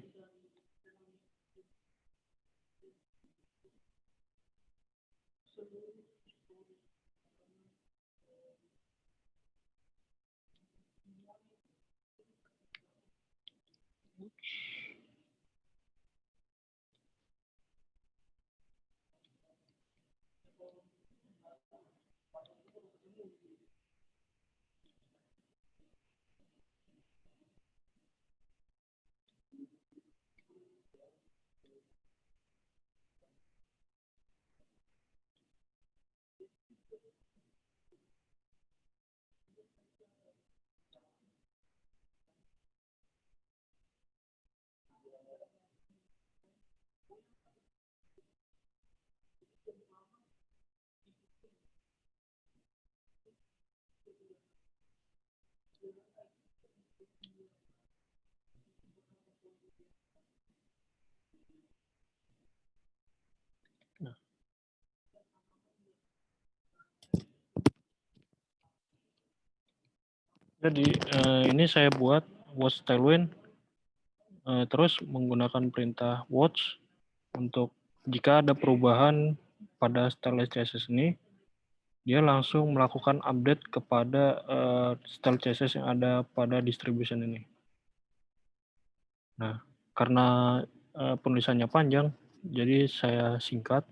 Jadi ini saya buat watch tailwind, terus menggunakan perintah watch untuk jika ada perubahan pada style CSS ini, dia langsung melakukan update kepada style CSS yang ada pada distribution ini. Nah, karena penulisannya panjang, jadi saya singkat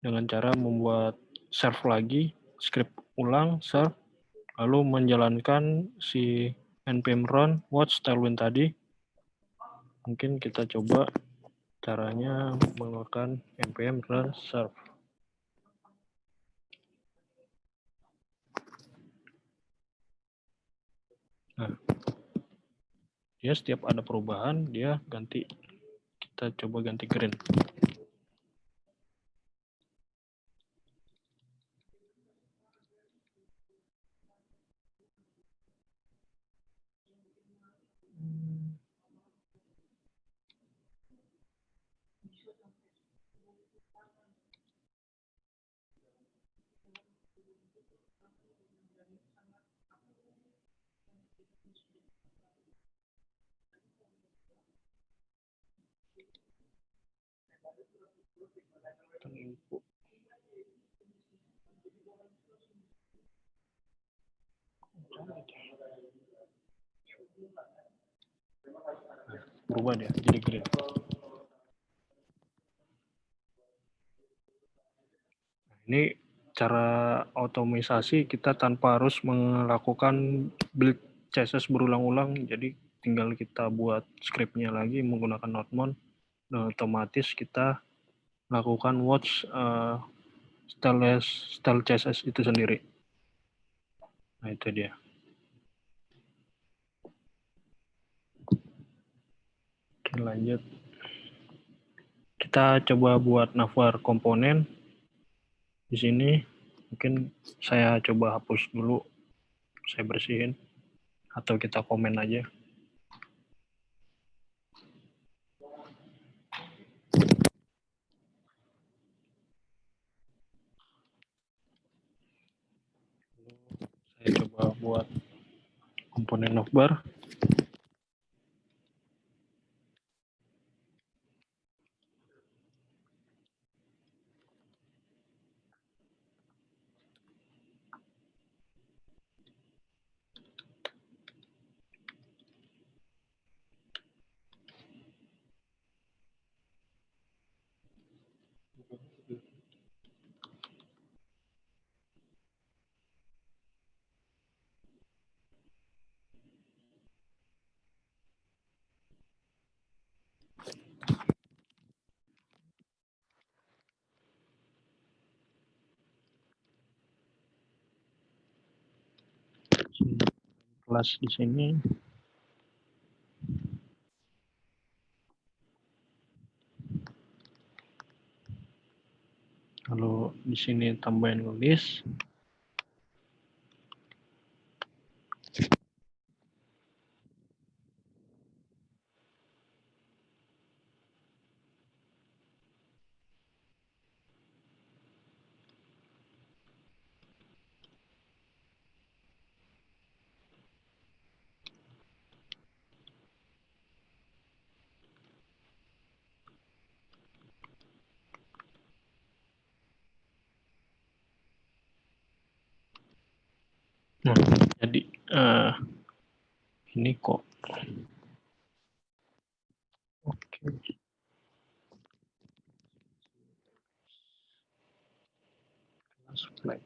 dengan cara membuat serve lagi, script ulang, serve, lalu menjalankan si npm run watch tailwind tadi. Mungkin kita coba caranya menggunakan npm run serve. Nah, dia setiap ada perubahan, dia ganti, kita coba ganti green. Berubah dia jadi green. Ini cara otomatisasi kita tanpa harus melakukan build CSS berulang-ulang, jadi tinggal kita buat scriptnya lagi menggunakan nodemon, dan otomatis kita lakukan watch style CSS itu sendiri. Nah, itu dia. Oke, lanjut. Kita coba buat navbar komponen. Di sini mungkin saya coba hapus dulu, saya bersihin, atau kita komen aja. Saya coba buat komponen navbar. Kelas di sini. Lalu di sini tambahin list. Nah, jadi ini kok. Oke. Kelas flex.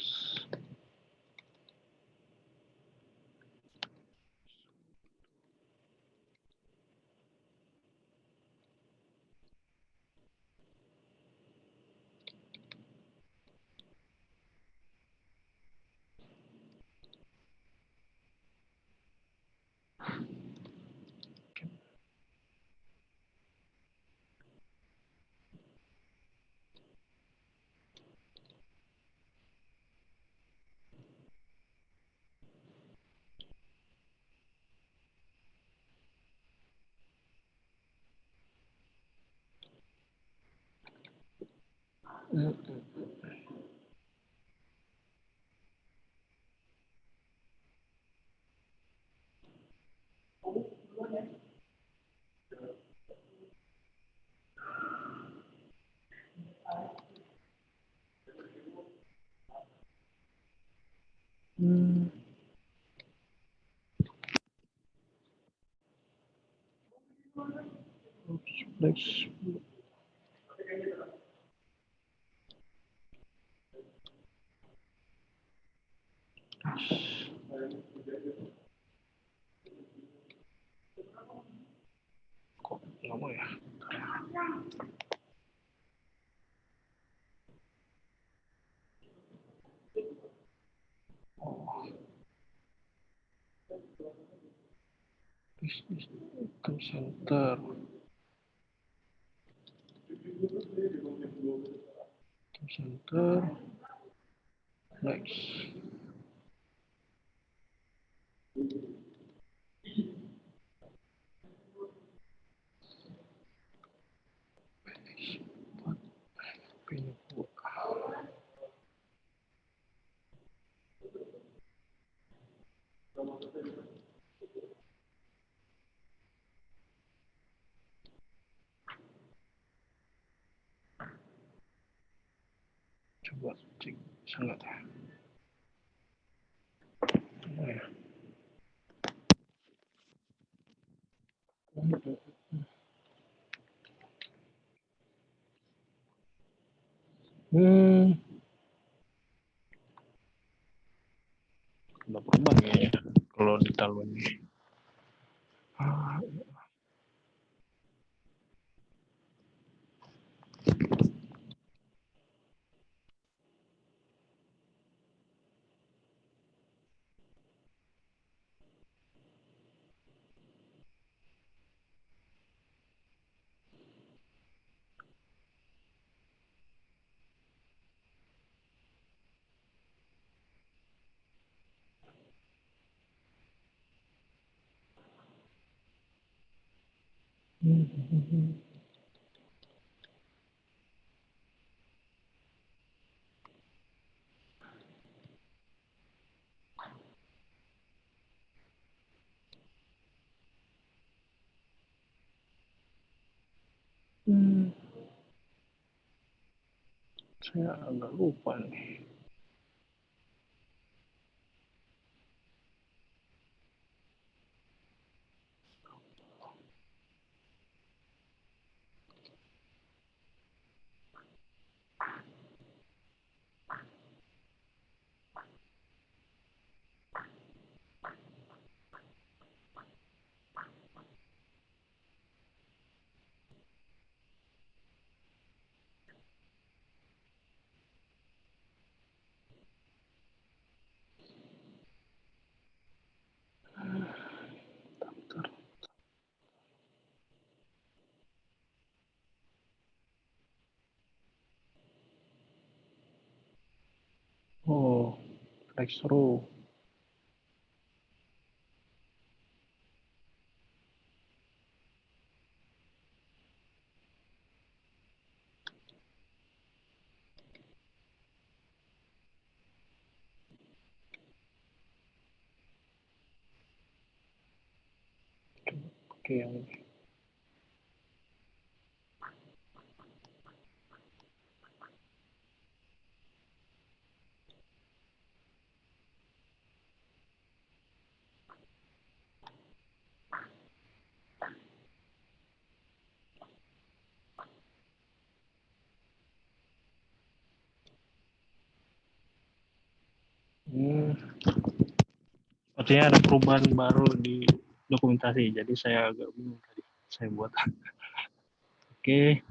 Flex. Kok nggak mau ya? Oh. Business Income Center. Income Center. Next. Coba cek sangat ya. Oh, ya. Udah berubah kayaknya kalau ditaruh ini. Saya agak lupa nih. Oh, flex row. Oke, yang ini. Sepertinya ada perubahan baru di dokumentasi, jadi saya agak bingung tadi saya buat. Oke,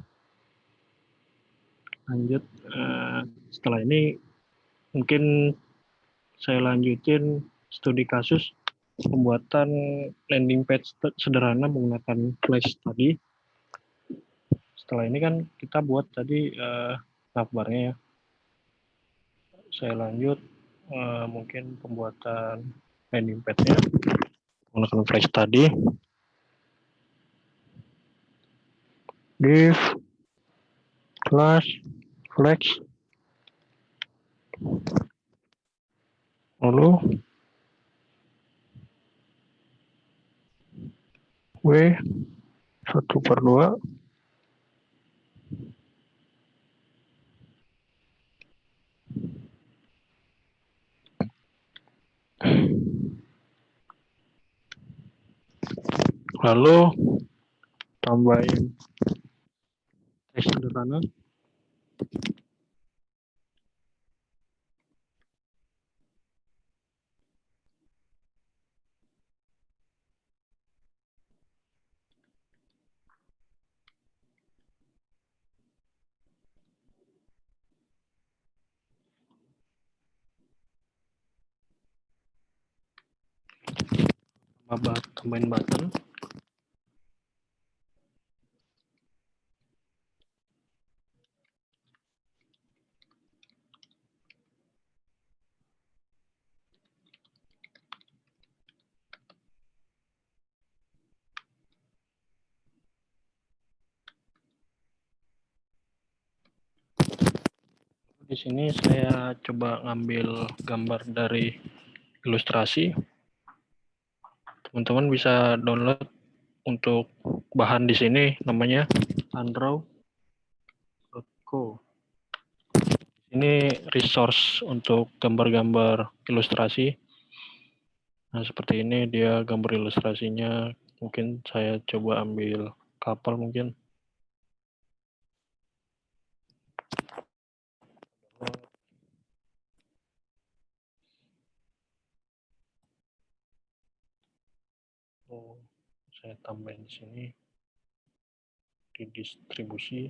lanjut. Setelah ini mungkin saya lanjutin studi kasus pembuatan landing page sederhana menggunakan Flash tadi. Setelah ini kan kita buat tadi navbarnya ya. Saya lanjut mungkin pembuatan landing page-nya menggunakan Flash tadi. Div class flex lalu W 1/2 lalu tambahin teks sederhana. Tambahin button. Di sini saya coba ngambil gambar dari ilustrasi. Teman-teman bisa download untuk bahan di sini, namanya undraw.co. Ini resource untuk gambar-gambar ilustrasi. Nah, seperti ini dia gambar ilustrasinya. Mungkin saya coba ambil kapal mungkin. Oh, saya tambahin di sini di distribusi.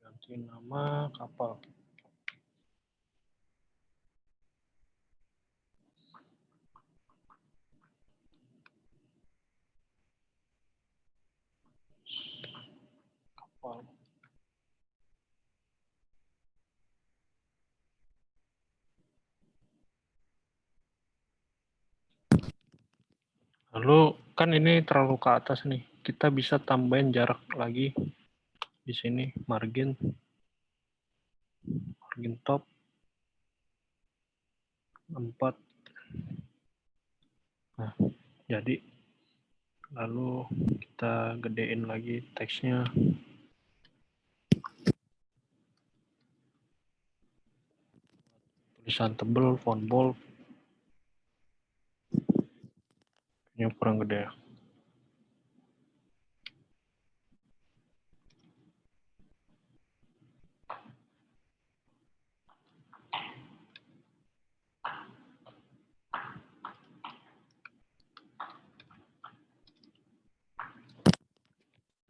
Ganti nama kapal. Kapal. Lalu kan ini terlalu ke atas nih. Kita bisa tambahin jarak lagi di sini, margin top 4. Nah, jadi lalu kita gedein lagi teksnya. Tulisan tebel, font bold. Ini kurang gede.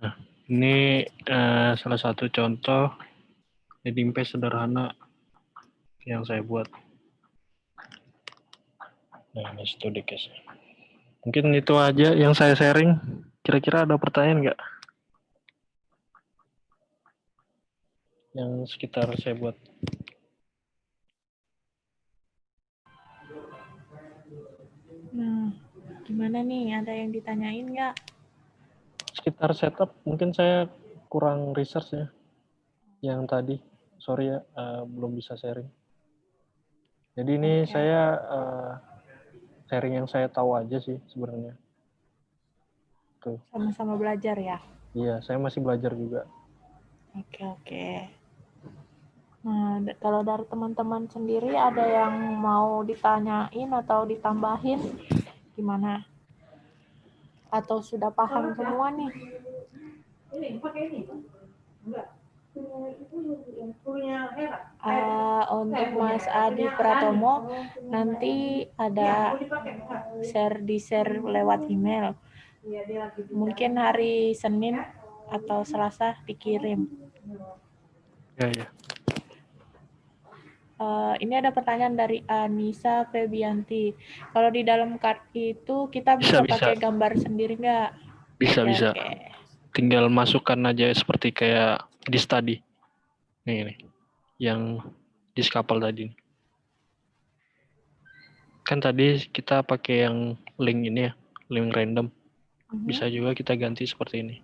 Nah, ini salah satu contoh heading page sederhana yang saya buat. Nah, ini studi case. Mungkin itu aja yang saya sharing. Kira-kira ada pertanyaan nggak? Yang sekitar saya buat. Nah, gimana nih? Ada yang ditanyain nggak? Sekitar setup, mungkin saya kurang research ya. Yang tadi, sorry ya, belum bisa sharing. Jadi ini saya sharing yang saya tahu aja sih sebenarnya. Tuh. Sama-sama belajar ya? Iya, saya masih belajar juga. Oke. Nah, kalau dari teman-teman sendiri ada yang mau ditanyain atau ditambahin gimana? Atau sudah paham semua nih? Untuk Mas Adi Pratomo nanti ada di-share lewat email. Mungkin hari Senin atau Selasa dikirim. Ya. Ini ada pertanyaan dari Anissa Febianti. Kalau di dalam card itu kita bisa pakai gambar sendiri nggak? Bisa. Okay. Tinggal masukkan aja seperti kayak di study. Nih. Yang di skapal tadi. Kan tadi kita pakai yang link ini ya, link random. Bisa juga kita ganti seperti ini.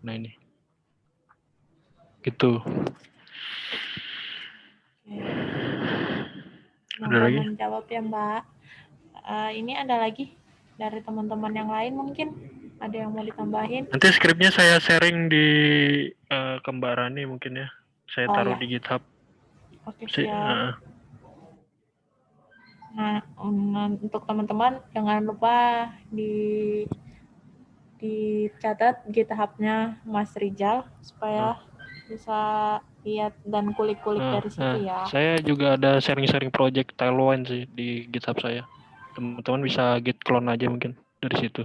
Nah ini. Gitu. Ada lagi? Menjawab ya Mbak. Ini ada lagi dari teman-teman yang lain mungkin ada yang mau ditambahin. Nanti skripnya saya sharing di Kembarani mungkin ya. Saya taruh di GitHub. Oke, siap. Nah, untuk teman-teman jangan lupa dicatat GitHub-nya Mas Rizal supaya bisa lihat dan kulik-kulik dari situ ya. Saya juga ada sharing-sharing project Tailwind sih di GitHub saya. Teman-teman bisa git clone aja mungkin dari situ.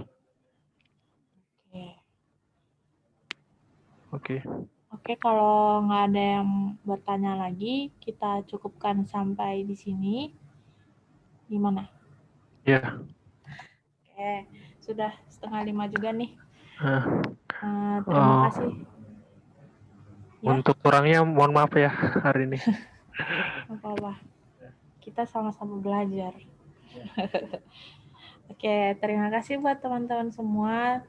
Oke. Oke, kalau nggak ada yang bertanya lagi, kita cukupkan sampai di sini. Gimana? Ya. Oke, sudah 4:30 juga nih. Nah, Terima kasih. Ya, untuk kurangnya mohon maaf ya hari ini. nggak apa-apa. Kita sama-sama belajar. Oke, terima kasih buat teman-teman semua.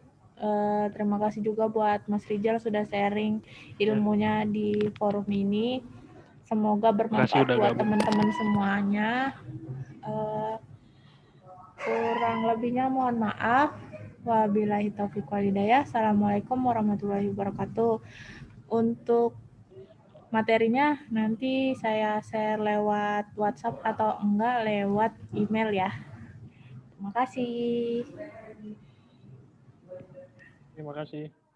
Terima kasih juga buat Mas Rizal sudah sharing ilmunya di forum ini. Semoga bermanfaat udah buat gabung. teman-teman semuanya. Kurang lebihnya mohon maaf. Wabillahi taufiq walhidayah. Assalamualaikum warahmatullahi wabarakatuh. Untuk materinya nanti saya share lewat WhatsApp atau enggak lewat email ya. Terima kasih. Terima kasih.